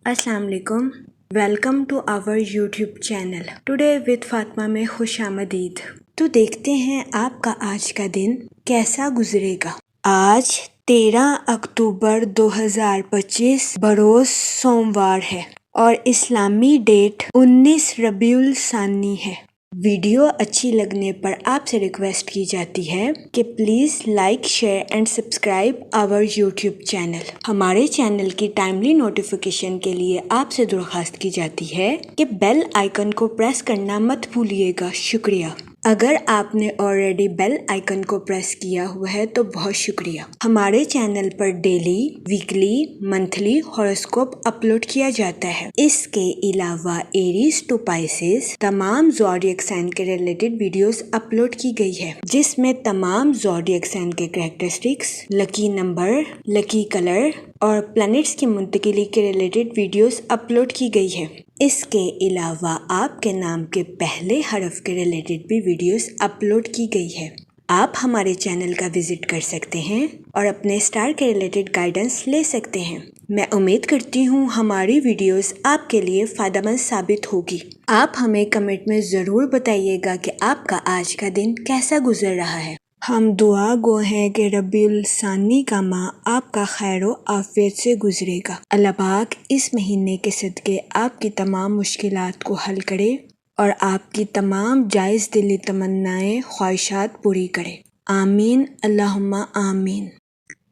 السلام علیکم، welcome to our YouTube channel today with Fatima میں خوش آمدید۔ تو دیکھتے ہیں آپ کا آج کا دن کیسا گزرے گا۔ آج 13 اکتوبر 2025 بروز سوموار ہے اور اسلامی ڈیٹ 19 ربیع الثانی ہے۔ ویڈیو اچھی لگنے پر آپ سے ریکویسٹ کی جاتی ہے کہ please like, share and subscribe our YouTube channel. ہمارے چینل کی ٹائملی نوٹیفیکیشن کے لیے آپ سے درخواست کی جاتی ہے کہ بیل آئیکن کو پریس کرنا مت بھولیے گا۔ شکریہ۔ اگر آپ نے آلریڈی بیل آئیکن کو پریس کیا ہوا ہے تو بہت شکریہ۔ ہمارے چینل پر daily, weekly, monthly horoscope upload کیا جاتا ہے۔ اس کے علاوہ ایریز ٹو پائسز تمام زوڈیک سائن کے ریلیٹڈ ویڈیوز اپلوڈ کی گئی ہے، جس میں تمام زوڈیک سائن کے کریکٹرسٹکس، لکی نمبر، لکی کلر اور پلانٹس کی منتقلی کے ریلیٹڈ ویڈیوز اپلوڈ کی گئی ہے۔ اس کے علاوہ آپ کے نام کے پہلے حرف کے ریلیٹڈ بھی ویڈیوز اپلوڈ کی گئی ہے۔ آپ ہمارے چینل کا وزٹ کر سکتے ہیں اور اپنے اسٹار کے ریلیٹڈ گائیڈنس لے سکتے ہیں۔ میں امید کرتی ہوں ہماری ویڈیوز آپ کے لیے فائدہ مند ثابت ہوگی۔ آپ ہمیں کمنٹ میں ضرور بتائیے گا کہ آپ کا آج کا دن کیسا گزر رہا ہے۔ ہم دعا گو ہیں کہ ربیع الثانی کا ماہ آپ کا خیر و عافیت سے گزرے گا۔ اللہ پاک اس مہینے کے صدقے آپ کی تمام مشکلات کو حل کرے اور آپ کی تمام جائز دلی تمنائیں، خواہشات پوری کرے۔ آمین، اللہم آمین۔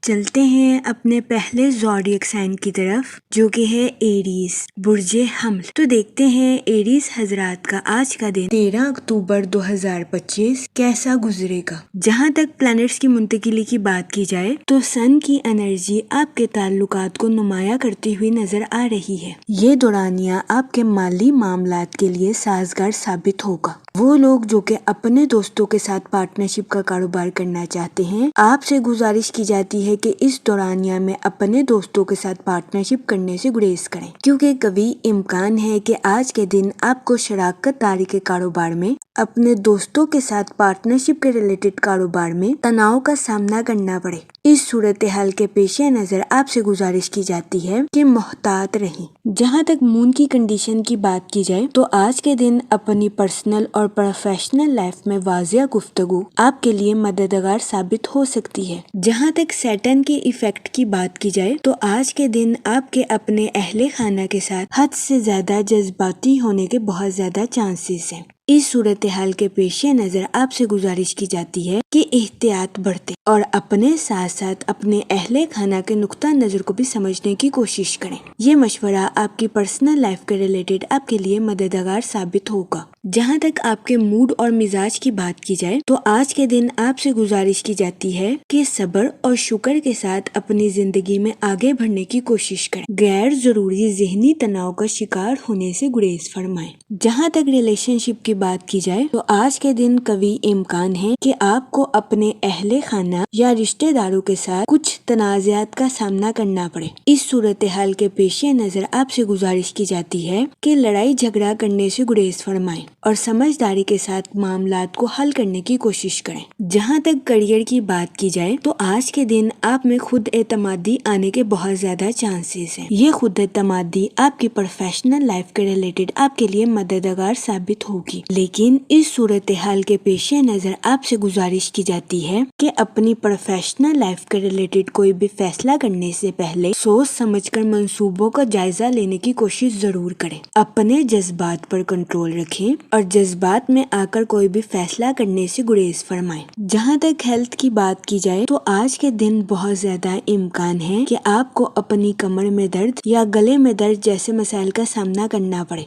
چلتے ہیں اپنے پہلے زوڈیک سائن کی طرف، جو کہ ہے ایریز، برج حمل۔ تو دیکھتے ہیں ایریز حضرات کا آج کا دن 13 اکتوبر 2025 کیسا گزرے گا۔ جہاں تک پلانٹس کی منتقلی کی بات کی جائے تو سن کی انرجی آپ کے تعلقات کو نمایاں کرتی ہوئی نظر آ رہی ہے۔ یہ دورانیہ آپ کے مالی معاملات کے لیے سازگار ثابت ہوگا۔ وہ لوگ جو کہ اپنے دوستوں کے ساتھ پارٹنرشپ کا کاروبار کرنا چاہتے ہیں، آپ سے گزارش کی جاتی ہے کہ اس دورانیہ میں اپنے دوستوں کے ساتھ پارٹنرشپ کرنے سے گریز کریں، کیونکہ کبھی امکان ہے کہ آج کے دن آپ کو شراکت داری کے کاروبار میں اپنے دوستوں کے ساتھ پارٹنرشپ کے ریلیٹڈ کاروبار میں تناؤ کا سامنا کرنا پڑے۔ اس صورتحال کے پیش نظر آپ سے گزارش کی جاتی ہے کہ محتاط رہیں۔ جہاں تک مون کی کنڈیشن کی بات کی جائے تو آج کے دن اپنی پرسنل اور پروفیشنل لائف میں واضح گفتگو آپ کے لیے مددگار ثابت ہو سکتی ہے۔ جہاں تک سیٹن کے ایفیکٹ کی بات کی جائے تو آج کے دن آپ کے اپنے اہل خانہ کے ساتھ حد سے زیادہ جذباتی ہونے کے بہت زیادہ چانسز ہیں۔ اس صورتحال کے پیش نظر آپ سے گزارش کی جاتی ہے کہ احتیاط برتیں اور اپنے ساتھ ساتھ اپنے اہل خانہ کے نقطہ نظر کو بھی سمجھنے کی کوشش کریں۔ یہ مشورہ آپ کی پرسنل لائف کے ریلیٹڈ آپ کے لیے مددگار ثابت ہوگا۔ جہاں تک آپ کے موڈ اور مزاج کی بات کی جائے تو آج کے دن آپ سے گزارش کی جاتی ہے کہ صبر اور شکر کے ساتھ اپنی زندگی میں آگے بڑھنے کی کوشش کریں۔ غیر ضروری ذہنی تناؤ کا شکار ہونے سے گریز فرمائیں۔ جہاں تک ریلیشن شپ کی بات کی جائے تو آج کے دن قوی امکان ہے کہ آپ کو اپنے اہل خانہ یا رشتہ داروں کے ساتھ کچھ تنازعات کا سامنا کرنا پڑے۔ اس صورتحال کے پیش نظر آپ سے گزارش کی جاتی ہے کہ لڑائی جھگڑا کرنے سے گریز فرمائیں اور سمجھداری کے ساتھ معاملات کو حل کرنے کی کوشش کریں۔ جہاں تک کریئر کی بات کی جائے تو آج کے دن آپ میں خود اعتمادی آنے کے بہت زیادہ چانسز ہیں۔ یہ خود اعتمادی آپ کی پروفیشنل لائف کے ریلیٹڈ آپ کے لیے مددگار ثابت ہوگی، لیکن اس صورتحال کے پیش نظر آپ سے گزارش کی جاتی ہے کہ اپنی پروفیشنل لائف کے ریلیٹڈ کوئی بھی فیصلہ کرنے سے پہلے سوچ سمجھ کر منصوبوں کا جائزہ لینے کی کوشش ضرور کریں۔ اپنے جذبات پر کنٹرول رکھیں اور جذبات میں آ کر کوئی بھی فیصلہ کرنے سے گریز فرمائیں۔ جہاں تک ہیلتھ کی بات کی جائے تو آج کے دن بہت زیادہ امکان ہے کہ آپ کو اپنی کمر میں درد یا گلے میں درد جیسے مسائل کا سامنا کرنا پڑے۔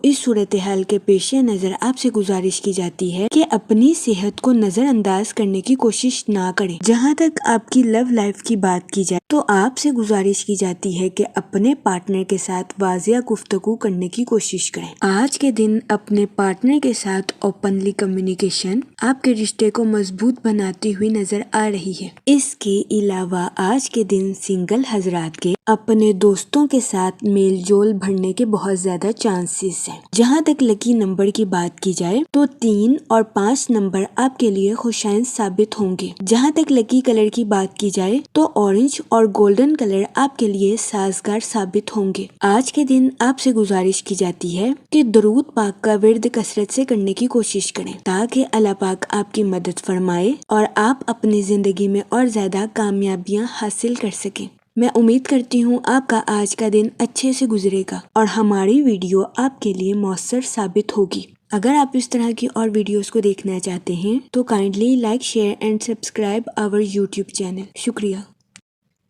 اس صورتحال کے پیش نظر آپ سے گزارش کی جاتی ہے کہ اپنی صحت کو نظر انداز کرنے کی کوشش نہ کریں۔ جہاں تک آپ کی لو لائف کی بات کی جائے تو آپ سے گزارش کی جاتی ہے کہ اپنے پارٹنر کے ساتھ واضح گفتگو کرنے کی کوشش کریں۔ آج کے دن اپنے پارٹنر کے ساتھ اوپنلی کمیونیکیشن آپ کے رشتے کو مضبوط بناتی ہوئی نظر آ رہی ہے۔ اس کے علاوہ آج کے دن سنگل حضرات کے اپنے دوستوں کے ساتھ میل جول بڑھنے کے بہت زیادہ چانسز ہیں۔ جہاں تک لکی نمبر کی بات کی جائے تو 3 اور 5 نمبر آپ کے لیے خوشائن ثابت ہوں گے۔ جہاں تک لکی کلر کی بات کی جائے تو اورنج اور گولڈن کلر آپ کے لیے سازگار ثابت ہوں گے۔ آج کے دن آپ سے گزارش کی جاتی ہے کہ درود پاک کا ورد کثرت سے کرنے کی کوشش کریں تاکہ اللہ پاک آپ کی مدد فرمائے اور آپ اپنی زندگی میں اور زیادہ کامیابیاں حاصل کر سکیں۔ میں امید کرتی ہوں آپ کا آج کا دن اچھے سے گزرے گا اور ہماری ویڈیو آپ کے لیے مؤثر ثابت ہوگی۔ اگر آپ اس طرح کی اور ویڈیوز کو دیکھنا چاہتے ہیں تو kindly like, share and subscribe our YouTube channel. شکریہ۔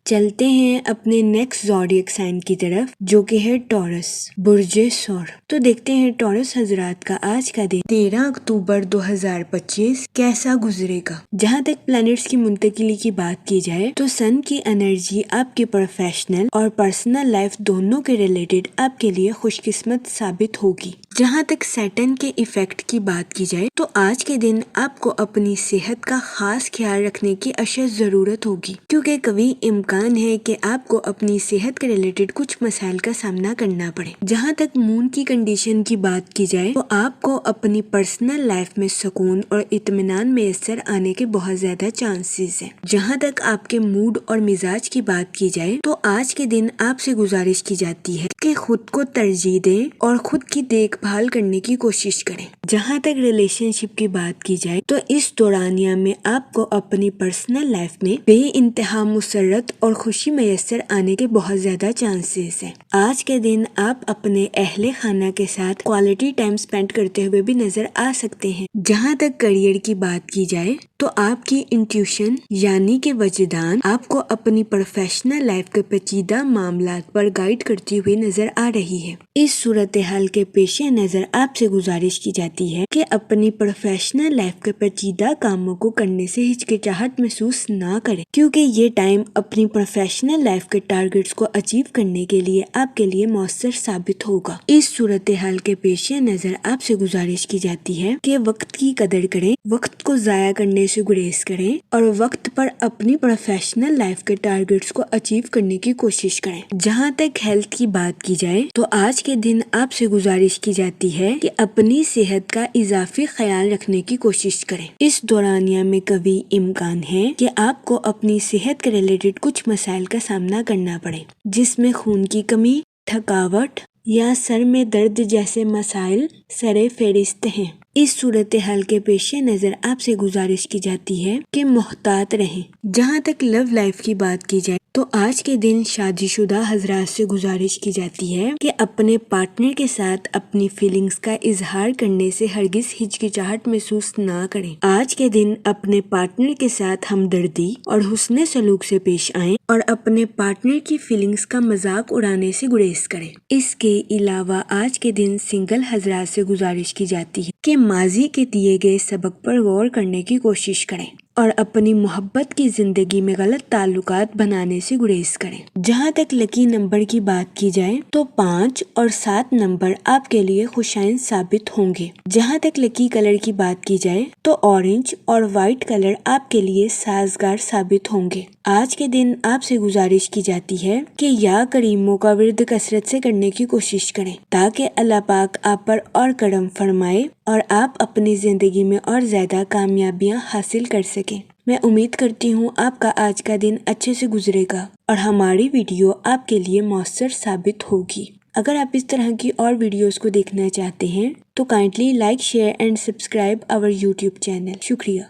چلتے ہیں اپنے نیکسٹ زوڈیک سائن کی طرف جو کہ ہے ٹورس، برج ثور۔ تو دیکھتے ہیں ٹورس حضرات کا آج کا دن 13 اکتوبر 2025 کیسا گزرے گا۔ جہاں تک پلانٹس کی منتقلی کی بات کی جائے تو سن کی انرجی آپ کی پروفیشنل اور پرسنل لائف دونوں کے ریلیٹڈ آپ کے لیے خوش قسمت ثابت ہوگی۔ جہاں تک سیٹن کے ایفیکٹ کی بات کی جائے تو آج کے دن آپ کو اپنی صحت کا خاص خیال رکھنے کی اشد ضرورت ہوگی، کیونکہ کبھی امکان ہے کہ آپ کو اپنی صحت کے ریلیٹڈ کچھ مسائل کا سامنا کرنا پڑے۔ جہاں تک مون کی کنڈیشن کی بات کی جائے تو آپ کو اپنی پرسنل لائف میں سکون اور اطمینان میسر آنے کے بہت زیادہ چانسز ہیں۔ جہاں تک آپ کے موڈ اور مزاج کی بات کی جائے تو آج کے دن آپ سے گزارش کی جاتی ہے کہ خود کو ترجیح دیں اور خود کی دیکھ بھال کرنے کی کوشش کریں۔ جہاں تک ریلیشن شپ کی بات کی جائے تو اس دورانیہ میں آپ کو اپنی پرسنل لائف میں بے انتہا مسرت اور خوشی میسر آنے کے بہت زیادہ چانسز ہیں۔ آج کے دن آپ اپنے اہل خانہ کے ساتھ کوالٹی ٹائم سپینڈ کرتے ہوئے بھی نظر آ سکتے ہیں۔ جہاں تک کریئر کی بات کی جائے تو آپ کی انٹیوشن یعنی کہ وجدان آپ کو اپنی پروفیشنل لائف کے پیچیدہ معاملات پر گائیڈ کرتی ہوئی نظر آ رہی ہے۔ اس صورتحال کے پیش نظر آپ سے گزارش کی جاتی ہے کہ اپنی پروفیشنل لائف کے پیچیدہ کاموں کو کرنے سے ہچکچاہٹ محسوس نہ کریں، کیونکہ یہ ٹائم اپنی پروفیشنل لائف کے ٹارگٹس کو اچیو کرنے کے لیے آپ کے لیے مؤثر ثابت ہوگا۔ اس صورتحال کے پیش نظر آپ سے گزارش کی جاتی ہے کہ وقت کی قدر کریں، وقت کو ضائع کرنے سے گریز کریں اور وقت پر اپنی پروفیشنل لائف کے ٹارگٹس کو اچیو کرنے کی کوشش کریں۔ جہاں تک ہیلتھ کی بات کی جائے تو آج کے دن آپ سے گزارش کی جاتی ہے کہ اپنی صحت کا اضافی خیال رکھنے کی کوشش کریں۔ اس دورانیہ میں کبھی امکان ہے کہ آپ کو اپنی صحت کے ریلیٹڈ کچھ مسائل کا سامنا کرنا پڑے، جس میں خون کی کمی، تھکاوٹ یا سر میں درد جیسے مسائل سر فہرست ہیں۔ اس صورتحال کے پیش نظر آپ سے گزارش کی جاتی ہے کہ محتاط رہیں۔ جہاں تک لو لائف کی بات کی جائے تو آج کے دن شادی شدہ حضرات سے گزارش کی جاتی ہے کہ اپنے پارٹنر کے ساتھ اپنی فیلنگز کا اظہار کرنے سے ہرگز ہچکچاہٹ محسوس نہ کریں۔ آج کے دن اپنے پارٹنر کے ساتھ ہمدردی اور حسن سلوک سے پیش آئیں اور اپنے پارٹنر کی فیلنگز کا مذاق اڑانے سے گریز کریں۔ اس کے علاوہ آج کے دن سنگل حضرات سے گزارش کی جاتی ہے کہ ماضی کے دیے گئے سبق پر غور کرنے کی کوشش کریں اور اپنی محبت کی زندگی میں غلط تعلقات بنانے سے گریز کریں۔ جہاں تک لکی نمبر کی بات کی جائے تو 5 اور 7 نمبر آپ کے لیے خوشائن ثابت ہوں گے۔ جہاں تک لکی کلر کی بات کی جائے تو اورنج اور وائٹ کلر آپ کے لیے سازگار ثابت ہوں گے۔ آج کے دن آپ سے گزارش کی جاتی ہے کہ یا کریموں کا ورد کثرت سے کرنے کی کوشش کریں تاکہ اللہ پاک آپ پر اور کرم فرمائے اور آپ اپنی زندگی میں اور زیادہ کامیابیاں حاصل کر سکیں۔ میں امید کرتی ہوں آپ کا آج کا دن اچھے سے گزرے گا اور ہماری ویڈیو آپ کے لیے مؤثر ثابت ہوگی۔ اگر آپ اس طرح کی اور ویڈیوز کو دیکھنا چاہتے ہیں تو kindly like, share and subscribe our YouTube channel. شکریہ۔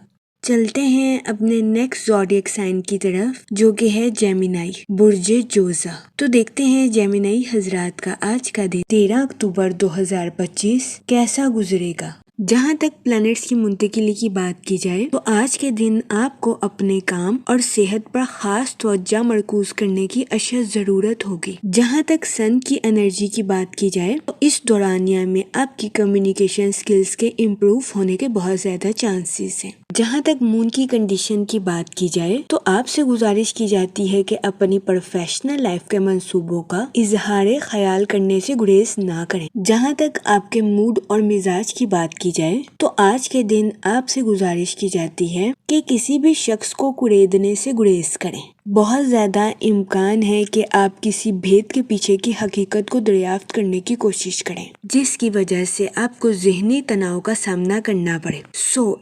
چلتے ہیں اپنے نیکسٹ زوڈیک سائن کی طرف جو کہ ہے جیمینائی، برج جوزا۔ تو دیکھتے ہیں جیمینائی حضرات کا آج کا دن 13 اکتوبر 2025 کیسا گزرے گا۔ جہاں تک پلانٹس کی منتقلی کی بات کی جائے تو آج کے دن آپ کو اپنے کام اور صحت پر خاص توجہ مرکوز کرنے کی اشد ضرورت ہوگی۔ جہاں تک سن کی انرجی کی بات کی جائے تو اس دورانیہ میں آپ کی کمیونیکیشن سکلز کے امپروو ہونے کے بہت زیادہ چانسز ہیں۔ جہاں تک مون کی کنڈیشن کی بات کی جائے تو آپ سے گزارش کی جاتی ہے کہ اپنی پروفیشنل لائف کے منصوبوں کا اظہار خیال کرنے سے گریز نہ کریں۔ جہاں تک آپ کے موڈ اور مزاج کی بات کی جائے تو آج کے دن آپ سے گزارش کی جاتی ہے کہ کسی بھی شخص کو کریدنے سے گریز کریں۔ بہت زیادہ امکان ہے کہ آپ کسی بھید کے پیچھے کی حقیقت کو دریافت کرنے کی کوشش کریں، جس کی وجہ سے آپ کو ذہنی تناؤ کا سامنا کرنا پڑے۔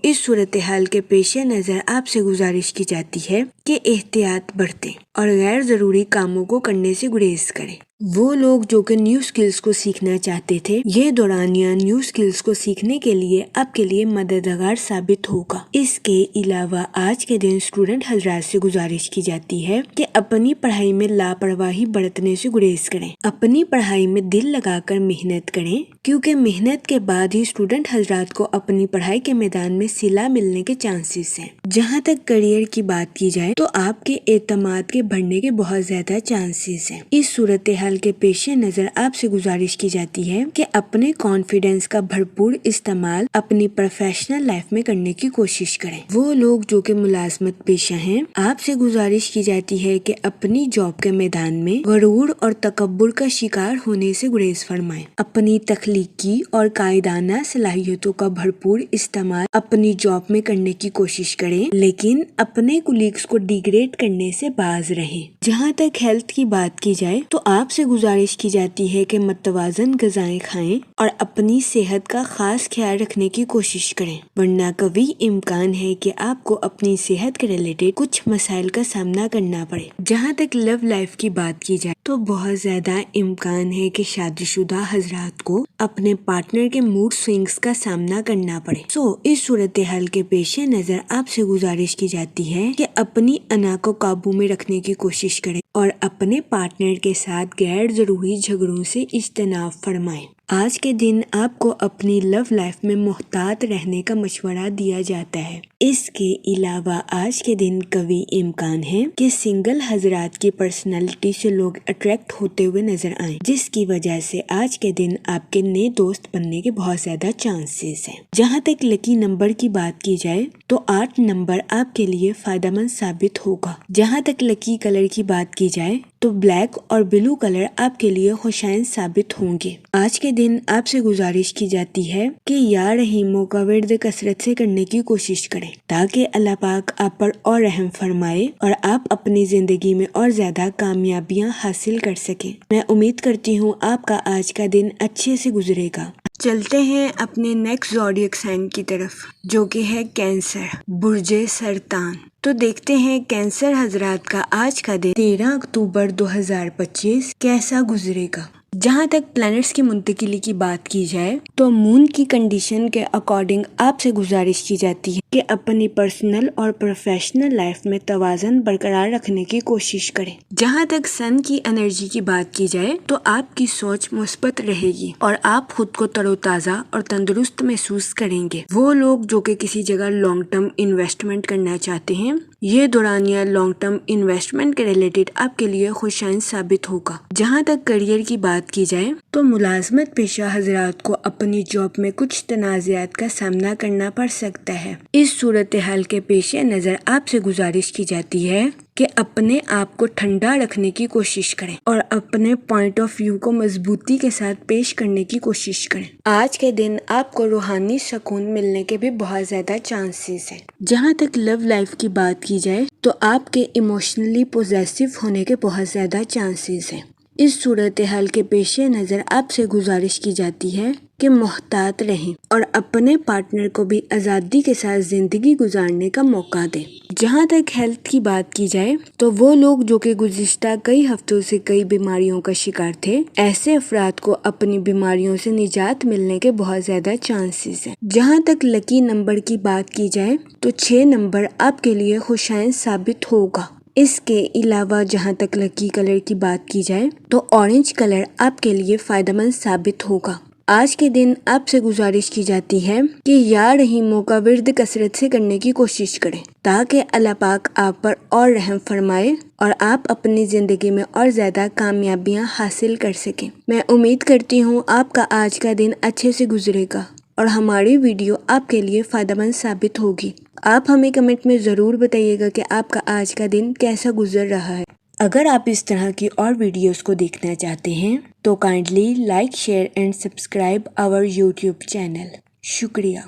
اس صورتحال کے پیش نظر آپ سے گزارش کی جاتی ہے کہ احتیاط برتیں اور غیر ضروری کاموں کو کرنے سے گریز کریں۔ وہ لوگ جو کہ نیو سکلز کو سیکھنا چاہتے تھے، یہ دورانیہ نیو سکلز کو سیکھنے کے لیے آپ کے لیے مددگار ثابت ہوگا۔ اس کے علاوہ آج کے دن اسٹوڈنٹ حضرات سے گزارش کی جاتی ہے کہ اپنی پڑھائی میں لاپرواہی برتنے سے گریز کریں، اپنی پڑھائی میں دل لگا کر محنت کریں، کیونکہ محنت کے بعد ہی اسٹوڈنٹ حضرات کو اپنی پڑھائی کے میدان میں صلہ ملنے کے چانسز ہیں۔ جہاں تک کیریئر کی بات کی جائے تو آپ کے اعتماد کے بڑھنے کے بہت زیادہ چانسز ہیں۔ اس صورتحال کے پیش نظر آپ سے گزارش کی جاتی ہے کہ اپنے کانفیڈنس کا بھرپور استعمال اپنی پروفیشنل لائف میں کرنے کی کوشش کریں۔ وہ لوگ جو کہ ملازمت پیشہ ہیں، آپ سے گزارش کی جاتی ہے کہ اپنی جاب کے میدان میں غرور اور تکبر کا شکار ہونے سے گریز فرمائیں، اپنی تخلیقی اور قائدانہ صلاحیتوں کا بھرپور استعمال اپنی جاب میں کرنے کی کوشش کریں، لیکن اپنے کولیگز کو ڈیگریڈ کرنے سے باز رہیں۔ جہاں تک ہیلتھ کی بات کی جائے تو آپ سے گزارش کی جاتی ہے کہ متوازن غذائیں کھائیں اور اپنی صحت کا خاص خیال رکھنے کی کوشش کریں، ورنہ قوی امکان ہے کہ آپ کو اپنی صحت کے ریلیٹڈ کچھ مسائل کا سامنا کرنا پڑے۔ جہاں تک لو لائف کی بات کی جائے تو بہت زیادہ امکان ہے کہ شادی شدہ حضرات کو اپنے پارٹنر کے موڈ سوئنگز کا سامنا کرنا پڑے۔ اس صورتحال کے پیش نظر آپ سے گزارش کی جاتی ہے کہ اپنی انا کو قابو میں رکھنے کی کوشش کریں اور اپنے پارٹنر کے ساتھ غیر ضروری جھگڑوں سے اجتناب فرمائیں۔ آج کے دن آپ کو اپنی لو لائف میں محتاط رہنے کا مشورہ دیا جاتا ہے۔ اس کے علاوہ آج کے دن قوی امکان ہے کہ سنگل حضرات کی پرسنالٹی سے لوگ اٹریکٹ ہوتے ہوئے نظر آئیں، جس کی وجہ سے آج کے دن آپ کے نئے دوست بننے کے بہت زیادہ چانسز ہیں۔ جہاں تک لکی نمبر کی بات کی جائے تو 8 نمبر آپ کے لیے فائدہ مند ثابت ہوگا۔ جہاں تک لکی کلر کی بات کی جائے تو بلیک اور بلو کلر آپ کے لیے خوشائن ثابت ہوں گے۔ آج کے دن آپ سے گزارش کی جاتی ہے کہ یا رحیموں کا ورد کثرت سے کرنے کی کوشش کریں تاکہ اللہ پاک آپ پر اور رحم فرمائے اور آپ اپنی زندگی میں اور زیادہ کامیابیاں حاصل کر سکیں۔ میں امید کرتی ہوں آپ کا آج کا دن اچھے سے گزرے گا۔ چلتے ہیں اپنے نیکسٹ زوڈیک سائن کی طرف، جو کہ ہے کینسر، برج سرطان۔ تو دیکھتے ہیں کینسر حضرات کا آج کا دن 13 اکتوبر 2025 کیسا گزرے گا۔ جہاں تک پلانٹس کی منتقلی کی بات کی جائے تو مون کی کنڈیشن کے اکارڈنگ آپ سے گزارش کی جاتی ہے کہ اپنی پرسنل اور پروفیشنل لائف میں توازن برقرار رکھنے کی کوشش کریں۔ جہاں تک سن کی انرجی کی بات کی جائے تو آپ کی سوچ مثبت رہے گی اور آپ خود کو تر و تازہ اور تندرست محسوس کریں گے۔ وہ لوگ جو کہ کسی جگہ لانگ ٹرم انویسٹمنٹ کرنا چاہتے ہیں، یہ دورانیہ لانگ ٹرم انویسٹمنٹ کے ریلیٹڈ آپ کے لیے خوشائن ثابت ہوگا۔ جہاں تک کیریئر کی بات کی جائے تو ملازمت پیشہ حضرات کو اپنی جاب میں کچھ تنازعات کا سامنا کرنا پڑ سکتا ہے۔ اس صورتحال کے پیش نظر آپ سے گزارش کی جاتی ہے کہ اپنے آپ کو ٹھنڈا رکھنے کی کوشش کریں اور اپنے پوائنٹ آف ویو کو مضبوطی کے ساتھ پیش کرنے کی کوشش کریں۔ آج کے دن آپ کو روحانی سکون ملنے کے بھی بہت زیادہ چانسز ہیں۔ جہاں تک لو لائف کی بات کی جائے تو آپ کے ایموشنلی پوزیسو ہونے کے بہت زیادہ چانسز ہیں۔ اس صورتحال کے پیش نظر آپ سے گزارش کی جاتی ہے کہ محتاط رہیں اور اپنے پارٹنر کو بھی آزادی کے ساتھ زندگی گزارنے کا موقع دیں۔ جہاں تک ہیلتھ کی بات کی جائے تو وہ لوگ جو کہ گزشتہ کئی ہفتوں سے کئی بیماریوں کا شکار تھے، ایسے افراد کو اپنی بیماریوں سے نجات ملنے کے بہت زیادہ چانسز ہیں۔ جہاں تک لکی نمبر کی بات کی جائے تو 6 نمبر آپ کے لیے خوشائن ثابت ہوگا۔ اس کے علاوہ جہاں تک لکی کلر کی بات کی جائے تو اورنج کلر آپ کے لیے فائدہ مند ثابت ہوگا۔ آج کے دن آپ سے گزارش کی جاتی ہے کہ یا رحیموں کا ورد کثرت سے کرنے کی کوشش کریں تاکہ اللہ پاک آپ پر اور رحم فرمائے اور آپ اپنی زندگی میں اور زیادہ کامیابیاں حاصل کر سکیں۔ میں امید کرتی ہوں آپ کا آج کا دن اچھے سے گزرے گا اور ہماری ویڈیو آپ کے لیے فائدہ مند ثابت ہوگی۔ آپ ہمیں کمنٹ میں ضرور بتائیے گا کہ آپ کا آج کا دن کیسا گزر رہا ہے۔ اگر آپ اس طرح کی اور ویڈیوز کو دیکھنا چاہتے ہیں تو kindly like, share and subscribe our YouTube channel. شکریہ۔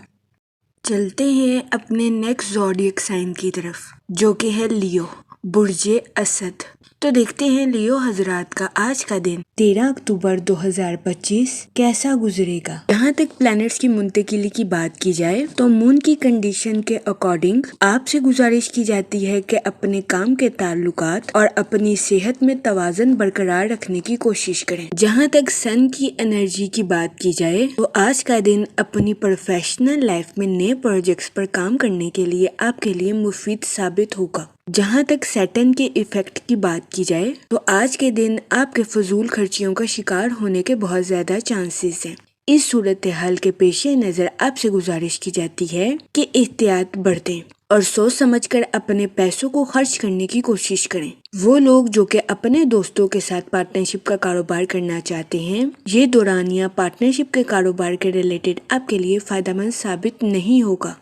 چلتے ہیں اپنے نیکسٹ زوڈیک سائن کی طرف، جو کہ ہے لیو۔ برج اسد۔ تو دیکھتے ہیں لیو حضرات کا آج کا دن 13 اکتوبر 2025 کیسا گزرے گا۔ جہاں تک پلانٹس کی منتقلی کی بات کی جائے تو مون کی کنڈیشن کے اکارڈنگ آپ سے گزارش کی جاتی ہے کہ اپنے کام کے تعلقات اور اپنی صحت میں توازن برقرار رکھنے کی کوشش کریں۔ جہاں تک سن کی انرجی کی بات کی جائے تو آج کا دن اپنی پروفیشنل لائف میں نئے پروجیکٹس پر کام کرنے کے لیے آپ کے لیے مفید ثابت ہوگا۔ جہاں تک سیٹن کے ایفیکٹ کی بات کی جائے تو آج کے دن آپ کے فضول خرچیوں کا شکار ہونے کے بہت زیادہ چانسز ہیں۔ اس صورتحال کے پیش نظر آپ سے گزارش کی جاتی ہے کہ احتیاط برتیں اور سوچ سمجھ کر اپنے پیسوں کو خرچ کرنے کی کوشش کریں۔ وہ لوگ جو کہ اپنے دوستوں کے ساتھ پارٹنرشپ کا کاروبار کرنا چاہتے ہیں، یہ دورانیہ پارٹنرشپ کے کاروبار کے ریلیٹڈ آپ کے لیے فائدہ مند ثابت نہیں ہوگا۔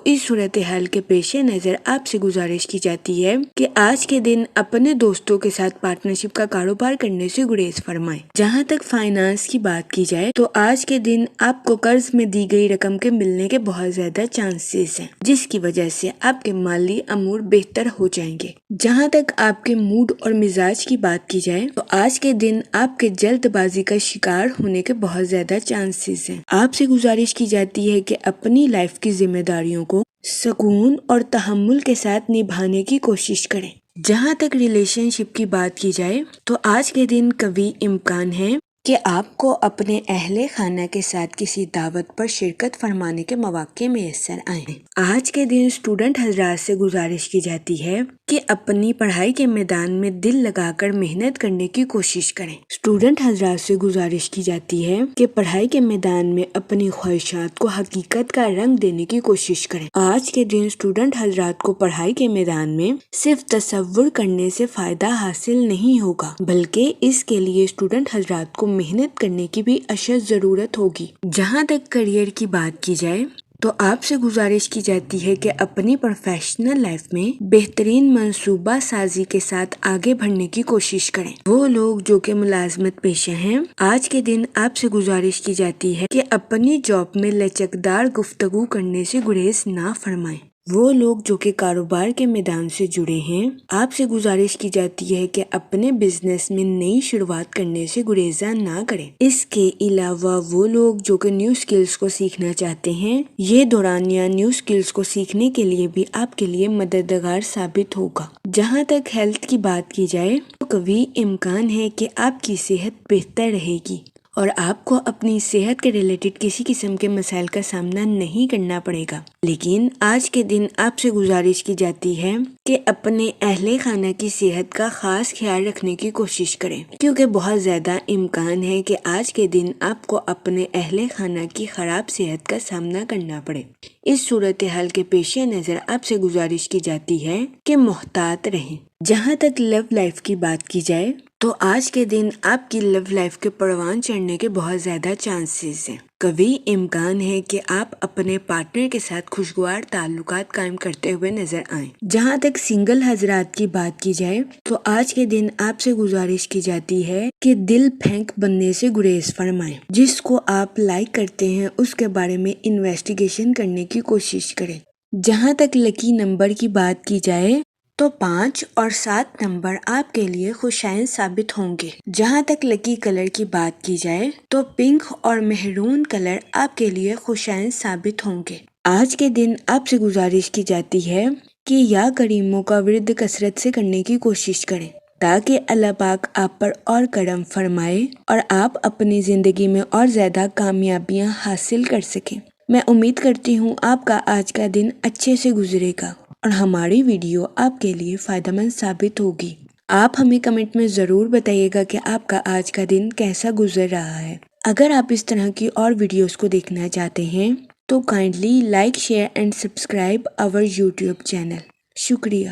اس صورتحال کے پیش نظر آپ سے گزارش کی جاتی ہے کہ آج کے دن اپنے دوستوں کے ساتھ پارٹنرشپ کا کاروبار کرنے سے گریز فرمائیں۔ جہاں تک فائنانس کی بات کی جائے تو آج کے دن آپ کو قرض میں دی گئی رقم کے ملنے کے بہت زیادہ چانسز ہیں، جس کی وجہ سے آپ کے مالی امور بہتر ہو جائیں گے۔ جہاں تک آپ کے موڈ اور مزاج کی بات کی جائے تو آج کے دن آپ کے جلد بازی کا شکار ہونے کے بہت زیادہ چانسز ہیں۔ آپ سے گزارش کی جاتی ہے کہ اپنی لائف کی ذمہ داریوں کو سکون اور تحمل کے ساتھ نبھانے کی کوشش کریں۔ جہاں تک ریلیشن شپ کی بات کی جائے تو آج کے دن قوی امکان ہے کہ آپ کو اپنے اہل خانہ کے ساتھ کسی دعوت پر شرکت فرمانے کے مواقع میسر آئیں۔ آج کے دن اسٹوڈنٹ حضرات سے گزارش کی جاتی ہے کہ اپنی پڑھائی کے میدان میں دل لگا کر محنت کرنے کی کوشش کریں۔ اسٹوڈنٹ حضرات سے گزارش کی جاتی ہے کہ پڑھائی کے میدان میں اپنی خواہشات کو حقیقت کا رنگ دینے کی کوشش کریں۔ آج کے دن اسٹوڈنٹ حضرات کو پڑھائی کے میدان میں صرف تصور کرنے سے فائدہ حاصل نہیں ہوگا، بلکہ اس کے لیے اسٹوڈنٹ حضرات کو محنت کرنے کی بھی اشد ضرورت ہوگی۔ جہاں تک کریئر کی بات کی جائے تو آپ سے گزارش کی جاتی ہے کہ اپنی پروفیشنل لائف میں بہترین منصوبہ سازی کے ساتھ آگے بڑھنے کی کوشش کریں۔ وہ لوگ جو کہ ملازمت پیشہ ہیں، آج کے دن آپ سے گزارش کی جاتی ہے کہ اپنی جاب میں لچکدار گفتگو کرنے سے گریز نہ فرمائیں۔ وہ لوگ جو کہ کاروبار کے میدان سے جڑے ہیں، آپ سے گزارش کی جاتی ہے کہ اپنے بزنس میں نئی شروعات کرنے سے گریزاں نہ کریں۔ اس کے علاوہ وہ لوگ جو کہ نیو سکلز کو سیکھنا چاہتے ہیں، یہ دورانیہ نیو سکلز کو سیکھنے کے لیے بھی آپ کے لیے مددگار ثابت ہوگا۔ جہاں تک ہیلتھ کی بات کی جائے تو قوی امکان ہے کہ آپ کی صحت بہتر رہے گی اور آپ کو اپنی صحت کے ریلیٹڈ کسی قسم کے مسائل کا سامنا نہیں کرنا پڑے گا۔ لیکن آج کے دن آپ سے گزارش کی جاتی ہے کہ اپنے اہل خانہ کی صحت کا خاص خیال رکھنے کی کوشش کریں، کیونکہ بہت زیادہ امکان ہے کہ آج کے دن آپ کو اپنے اہل خانہ کی خراب صحت کا سامنا کرنا پڑے۔ اس صورتحال کے پیش نظر آپ سے گزارش کی جاتی ہے کہ محتاط رہیں۔ جہاں تک لو لائف کی بات کی جائے تو آج کے دن آپ کی لو لائف کے پروان چڑھنے کے بہت زیادہ چانسز ہیں۔ قوی امکان ہے کہ آپ اپنے پارٹنر کے ساتھ خوشگوار تعلقات قائم کرتے ہوئے نظر آئیں۔ جہاں تک سنگل حضرات کی بات کی جائے تو آج کے دن آپ سے گزارش کی جاتی ہے کہ دل پھینک بننے سے گریز فرمائیں۔ جس کو آپ لائک کرتے ہیں اس کے بارے میں انویسٹیگیشن کرنے کی کوشش کریں۔ جہاں تک لکی نمبر کی بات کی جائے تو 5 اور 7 نمبر آپ کے لیے خوشائن ثابت ہوں گے۔ جہاں تک لکی کلر کی بات کی جائے تو پنک اور مہرون کلر آپ کے لیے خوشائن ثابت ہوں گے۔ آج کے دن آپ سے گزارش کی جاتی ہے کہ یا کریموں کا ورد کثرت سے کرنے کی کوشش کریں تاکہ اللہ پاک آپ پر اور کرم فرمائے اور آپ اپنی زندگی میں اور زیادہ کامیابیاں حاصل کر سکیں۔ میں امید کرتی ہوں آپ کا آج کا دن اچھے سے گزرے گا اور ہماری ویڈیو آپ کے لیے فائدہ مند ثابت ہوگی۔ آپ ہمیں کمنٹ میں ضرور بتائیے گا کہ آپ کا آج کا دن کیسا گزر رہا ہے۔ اگر آپ اس طرح کی اور ویڈیوز کو دیکھنا چاہتے ہیں تو kindly like, share and subscribe our YouTube channel. شکریہ۔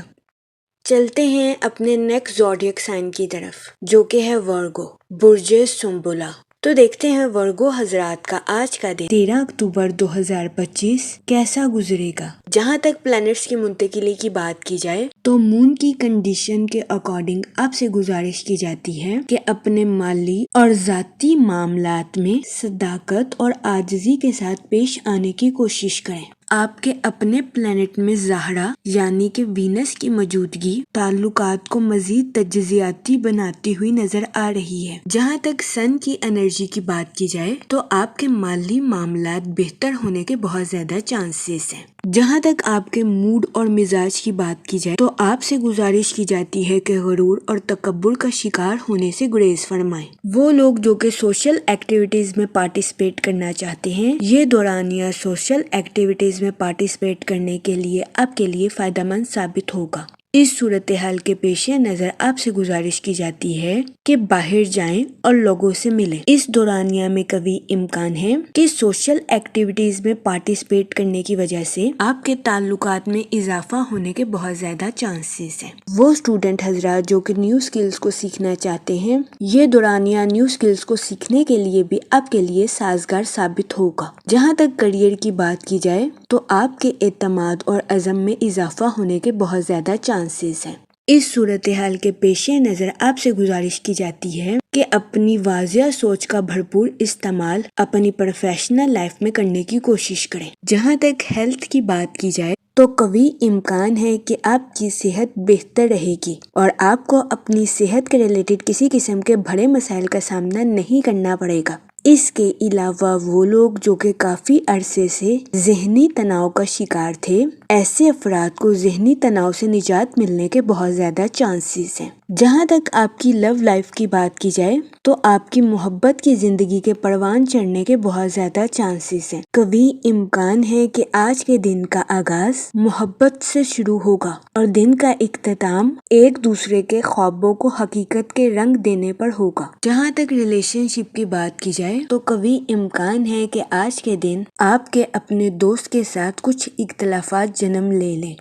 چلتے ہیں اپنے نیکسٹ زوڈیک سائن کی طرف جو کہ ہے ورگو، برج سنبلا۔ تو دیکھتے ہیں ورگو حضرات کا آج کا دن 13 اکتوبر 2025 کیسا گزرے گا۔ جہاں تک پلانٹس کی منتقلی کی بات کی جائے تو مون کی کنڈیشن کے اکارڈنگ آپ سے گزارش کی جاتی ہے کہ اپنے مالی اور ذاتی معاملات میں صداقت اور عاجزی کے ساتھ پیش آنے کی کوشش کریں۔ آپ کے اپنے پلانٹ میں زہرہ یعنی کہ وینس کی موجودگی تعلقات کو مزید تجزیاتی بناتی ہوئی نظر آ رہی ہے۔ جہاں تک سن کی انرجی کی بات کی جائے تو آپ کے مالی معاملات بہتر ہونے کے بہت زیادہ چانسز ہیں۔ جہاں تک آپ کے موڈ اور مزاج کی بات کی جائے تو آپ سے گزارش کی جاتی ہے کہ غرور اور تکبر کا شکار ہونے سے گریز فرمائیں۔ وہ لوگ جو کہ سوشل ایکٹیویٹیز میں پارٹیسپیٹ کرنا چاہتے ہیں، یہ دورانیہ سوشل ایکٹیویٹیز میں پارٹیسپیٹ کرنے کے لیے آپ کے لیے فائدہ مند ثابت ہوگا۔ اس صورتحال کے پیش نظر آپ سے گزارش کی جاتی ہے کہ باہر جائیں اور لوگوں سے ملیں۔ اس دورانیہ میں قوی امکان ہے کہ سوشل ایکٹیویٹیز میں پارٹیسپیٹ کرنے کی وجہ سے آپ کے تعلقات میں اضافہ ہونے کے بہت زیادہ چانسز ہیں۔ وہ اسٹوڈنٹ حضرات جو کہ نیو اسکلز کو سیکھنا چاہتے ہیں، یہ دورانیہ نیو اسکلز کو سیکھنے کے لیے بھی آپ کے لیے سازگار ثابت ہوگا۔ جہاں تک کریئر کی بات کی جائے تو آپ کے اعتماد اور عزم میں اضافہ ہونے کے بہت زیادہ چانسز ہیں۔ اس صورتحال کے پیش نظر آپ سے گزارش کی جاتی ہے کہ اپنی واضح سوچ کا بھرپور استعمال اپنی پروفیشنل لائف میں کرنے کی کوشش کریں۔ جہاں تک ہیلتھ کی بات کی جائے تو قوی امکان ہے کہ آپ کی صحت بہتر رہے گی اور آپ کو اپنی صحت کے ریلیٹڈ کسی قسم کے بڑے مسائل کا سامنا نہیں کرنا پڑے گا۔ اس کے علاوہ وہ لوگ جو کہ کافی عرصے سے ذہنی تناؤ کا شکار تھے، ایسے افراد کو ذہنی تناؤ سے نجات ملنے کے بہت زیادہ چانسز ہیں۔ جہاں تک آپ کی لو لائف کی بات کی جائے تو آپ کی محبت کی زندگی کے پروان چڑھنے کے بہت زیادہ چانسز ہیں۔ قوی امکان ہے کہ آج کے دن کا آغاز محبت سے شروع ہوگا اور دن کا اختتام ایک دوسرے کے خوابوں کو حقیقت کے رنگ دینے پر ہوگا۔ جہاں تک ریلیشن شپ کی بات کی جائے تو قوی امکان ہے کہ آج کے دن آپ کے اپنے دوست کے ساتھ کچھ اختلافات جنم لے لیں۔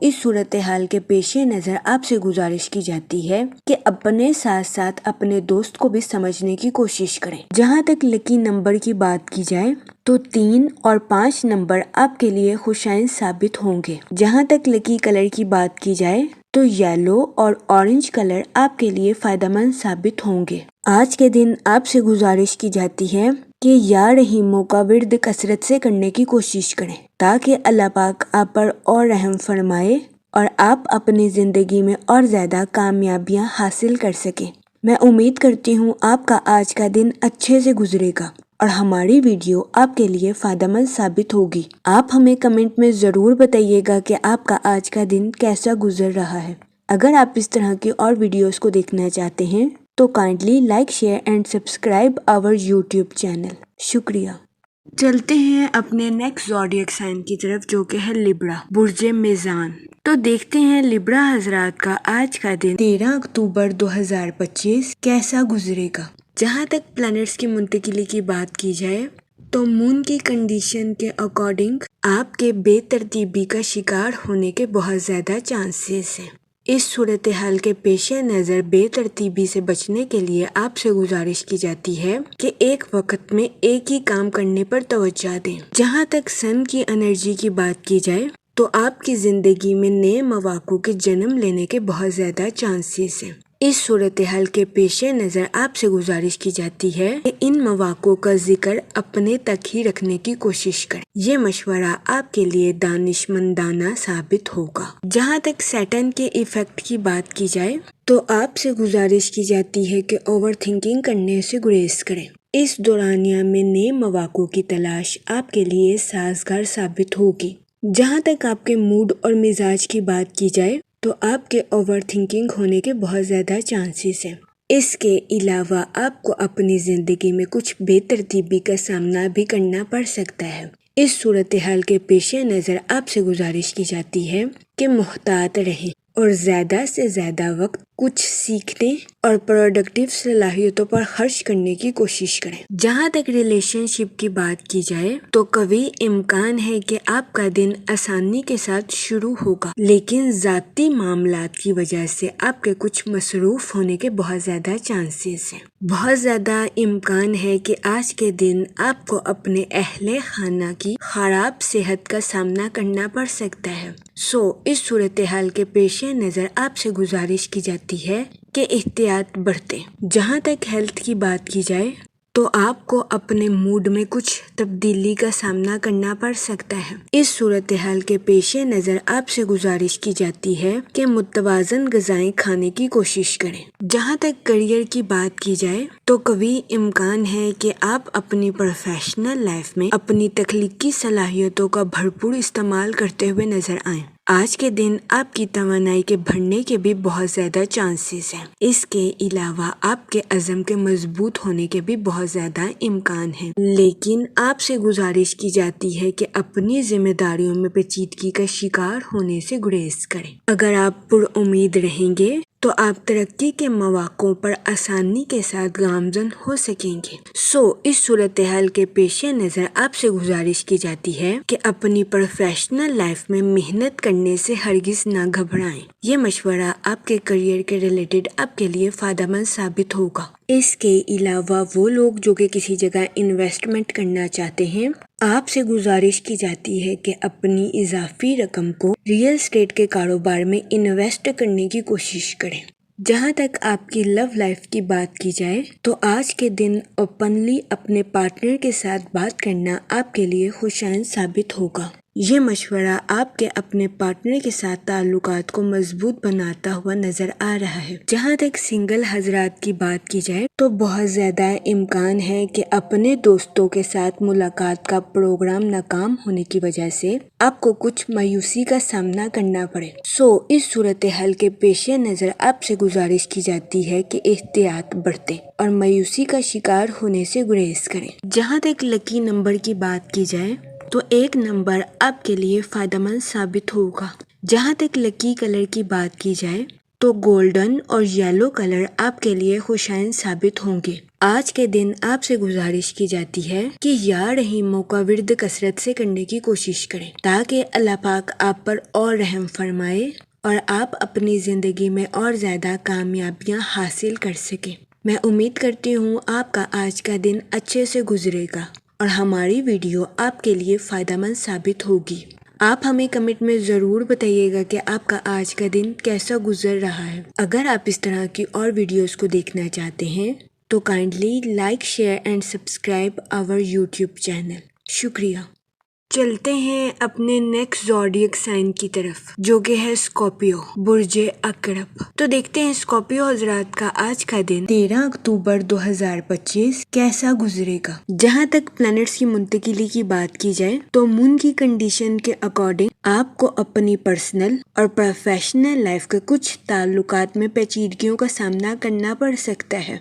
اس صورتحال کے پیش نظر آپ سے گزارش کی جاتی ہے کہ اپنے ساتھ ساتھ اپنے دوست کو بھی سمجھنے کی کوشش کریں۔ جہاں تک لکی نمبر کی بات کی جائے تو 3 اور 5 نمبر آپ کے لیے خوشائن ثابت ہوں گے۔ جہاں تک لکی کلر کی بات کی جائے تو یلو اور اورنج کلر آپ کے لیے فائدہ مند ثابت ہوں گے۔ آج کے دن آپ سے گزارش کی جاتی ہے کہ یا رحیموں کا ورد کثرت سے کرنے کی کوشش کریں تاکہ اللہ پاک آپ پر اور رحم فرمائے اور آپ اپنی زندگی میں اور زیادہ کامیابیاں حاصل کر سکیں۔ میں امید کرتی ہوں آپ کا آج کا دن اچھے سے گزرے گا اور ہماری ویڈیو آپ کے لیے فائدہ مند ثابت ہوگی۔ آپ ہمیں کمنٹ میں ضرور بتائیے گا کہ آپ کا آج کا دن کیسا گزر رہا ہے۔ اگر آپ اس طرح کی اور ویڈیوز کو دیکھنا چاہتے ہیں تو kindly like, share and subscribe our YouTube channel. شکریہ۔ چلتے ہیں اپنے نیکسٹ زوڈیک سائن کی طرف جو کہ ہے لبرا، برج میزان۔ تو دیکھتے ہیں لبرا حضرات کا آج کا دن 13 اکتوبر 2025 کیسا گزرے گا۔ جہاں تک پلانٹس کی منتقلی کی بات کی جائے تو مون کی کنڈیشن کے اکارڈنگ آپ کے بے ترتیبی کا شکار ہونے کے بہت زیادہ چانسز ہیں۔ اس صورتحال کے پیش نظر بے ترتیبی سے بچنے کے لیے آپ سے گزارش کی جاتی ہے کہ ایک وقت میں ایک ہی کام کرنے پر توجہ دیں۔ جہاں تک سن کی انرجی کی بات کی جائے تو آپ کی زندگی میں نئے مواقع کے جنم لینے کے بہت زیادہ چانسز ہیں۔ اس صورتحال کے پیش نظر آپ سے گزارش کی جاتی ہے کہ ان مواقع کا ذکر اپنے تک ہی رکھنے کی کوشش کریں۔ یہ مشورہ آپ کے لیے دانش مندانہ ثابت ہوگا۔ جہاں تک سیٹرن کے ایفیکٹ کی بات کی جائے تو آپ سے گزارش کی جاتی ہے کہ اوور تھنکنگ کرنے سے گریز کریں۔ اس دورانیہ میں نئے مواقع کی تلاش آپ کے لیے سازگار ثابت ہوگی۔ جہاں تک آپ کے موڈ اور مزاج کی بات کی جائے تو آپ کے اوور تھنکنگ ہونے کے بہت زیادہ چانسز ہیں۔ اس کے علاوہ آپ کو اپنی زندگی میں کچھ بے ترتیبی کا سامنا بھی کرنا پڑ سکتا ہے۔ اس صورتحال کے پیش نظر آپ سے گزارش کی جاتی ہے کہ محتاط رہیں اور زیادہ سے زیادہ وقت کچھ سیکھنے اور پروڈکٹیو صلاحیتوں پر خرچ کرنے کی کوشش کریں۔ جہاں تک ریلیشن شپ کی بات کی جائے تو قوی امکان ہے کہ آپ کا دن آسانی کے ساتھ شروع ہوگا، لیکن ذاتی معاملات کی وجہ سے آپ کے کچھ مصروف ہونے کے بہت زیادہ چانسز ہیں۔ بہت زیادہ امکان ہے کہ آج کے دن آپ کو اپنے اہل خانہ کی خراب صحت کا سامنا کرنا پڑ سکتا ہے۔ اس صورتحال کے پیش نظر آپ سے گزارش کی جاتی ہے کہ احتیاط برتیں۔ جہاں تک ہیلتھ کی بات کی جائے تو آپ کو اپنے موڈ میں کچھ تبدیلی کا سامنا کرنا پڑ سکتا ہے۔ اس صورتحال کے پیش نظر آپ سے گزارش کی جاتی ہے کہ متوازن غذائیں کھانے کی کوشش کریں۔ جہاں تک کیریئر کی بات کی جائے تو قوی امکان ہے کہ آپ اپنی پروفیشنل لائف میں اپنی تخلیقی صلاحیتوں کا بھرپور استعمال کرتے ہوئے نظر آئیں۔ آج کے دن آپ کی توانائی کے بڑھنے کے بھی بہت زیادہ چانسز ہیں۔ اس کے علاوہ آپ کے عزم کے مضبوط ہونے کے بھی بہت زیادہ امکان ہیں، لیکن آپ سے گزارش کی جاتی ہے کہ اپنی ذمہ داریوں میں پیچیدگی کا شکار ہونے سے گریز کریں۔ اگر آپ پر امید رہیں گے تو آپ ترقی کے مواقعوں پر آسانی کے ساتھ گامزن ہو سکیں گے۔ اس صورتحال کے پیش نظر آپ سے گزارش کی جاتی ہے کہ اپنی پروفیشنل لائف میں محنت کرنے سے ہرگز نہ گھبرائیں۔ یہ مشورہ آپ کے کیریئر کے ریلیٹڈ آپ کے لیے فائدہ مند ثابت ہوگا۔ اس کے علاوہ وہ لوگ جو کہ کسی جگہ انویسٹمنٹ کرنا چاہتے ہیں، آپ سے گزارش کی جاتی ہے کہ اپنی اضافی رقم کو ریئل اسٹیٹ کے کاروبار میں انویسٹ کرنے کی کوشش کریں۔ جہاں تک آپ کی لو لائف کی بات کی جائے تو آج کے دن اوپنلی اپنے پارٹنر کے ساتھ بات کرنا آپ کے لیے خوشائند ثابت ہوگا۔ یہ مشورہ آپ کے اپنے پارٹنر کے ساتھ تعلقات کو مضبوط بناتا ہوا نظر آ رہا ہے۔ جہاں تک سنگل حضرات کی بات کی جائے تو بہت زیادہ امکان ہے کہ اپنے دوستوں کے ساتھ ملاقات کا پروگرام ناکام ہونے کی وجہ سے آپ کو کچھ مایوسی کا سامنا کرنا پڑے۔ اس صورتحال کے پیش نظر آپ سے گزارش کی جاتی ہے کہ احتیاط برتیں اور مایوسی کا شکار ہونے سے گریز کریں۔ جہاں تک لکی نمبر کی بات کی جائے تو 1 نمبر آپ کے لیے فائدہ مند ثابت ہوگا۔ جہاں تک لکی کلر کی بات کی جائے تو گولڈن اور یلو کلر آپ کے لیے خوشائند ثابت ہوں گے۔ آج کے دن آپ سے گزارش کی جاتی ہے کہ یا رحیموں کا ورد کثرت سے کرنے کی کوشش کریں تاکہ اللہ پاک آپ پر اور رحم فرمائے اور آپ اپنی زندگی میں اور زیادہ کامیابیاں حاصل کر سکیں۔ میں امید کرتی ہوں آپ کا آج کا دن اچھے سے گزرے گا اور ہماری ویڈیو آپ کے لیے فائدہ مند ثابت ہوگی۔ آپ ہمیں کمنٹ میں ضرور بتائیے گا کہ آپ کا آج کا دن کیسا گزر رہا ہے۔ اگر آپ اس طرح کی اور ویڈیوز کو دیکھنا چاہتے ہیں تو kindly like, share and subscribe our YouTube channel. شکریہ۔ چلتے ہیں اپنے نیکسٹ زوڈیک سائن کی طرف جو کہ ہے اسکارپیو، برج عقرب۔ تو دیکھتے ہیں اسکارپیو حضرات کا آج کا دن 13 اکتوبر 2025 کیسا گزرے گا۔ جہاں تک پلانٹس کی منتقلی کی بات کی جائے تو مون کی کنڈیشن کے اکارڈنگ آپ کو اپنی پرسنل اور پروفیشنل لائف کے کچھ تعلقات میں پیچیدگیوں کا سامنا کرنا پڑ سکتا ہے۔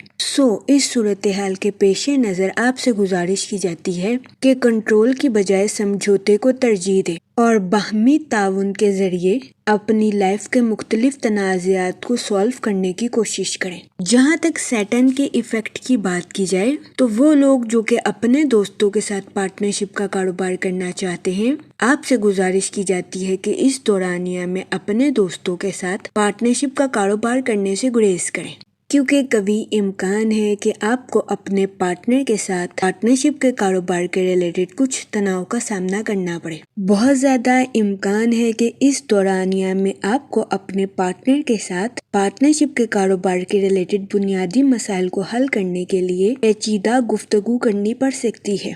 اس صورتحال کے پیش نظر آپ سے گزارش کی جاتی ہے کہ کنٹرول کی بجائے سمجھوتے کو ترجیح دیں اور باہمی تعاون کے ذریعے اپنی لائف کے مختلف تنازعات کو سالو کرنے کی کوشش کریں۔ جہاں تک سیٹرن کے ایفیکٹ کی بات کی جائے تو وہ لوگ جو کہ اپنے دوستوں کے ساتھ پارٹنرشپ کا کاروبار کرنا چاہتے ہیں، آپ سے گزارش کی جاتی ہے کہ اس دورانیہ میں اپنے دوستوں کے ساتھ پارٹنرشپ کا کاروبار کرنے سے گریز کریں، کیونکہ کبھی امکان ہے کہ آپ کو اپنے پارٹنر کے ساتھ پارٹنرشپ کے کاروبار کے ریلیٹڈ کچھ تناؤ کا سامنا کرنا پڑے۔ بہت زیادہ امکان ہے کہ اس دورانیہ میں آپ کو اپنے پارٹنر کے ساتھ پارٹنرشپ کے کاروبار کے ریلیٹڈ بنیادی مسائل کو حل کرنے کے لیے پیچیدہ گفتگو کرنی پڑ سکتی ہے۔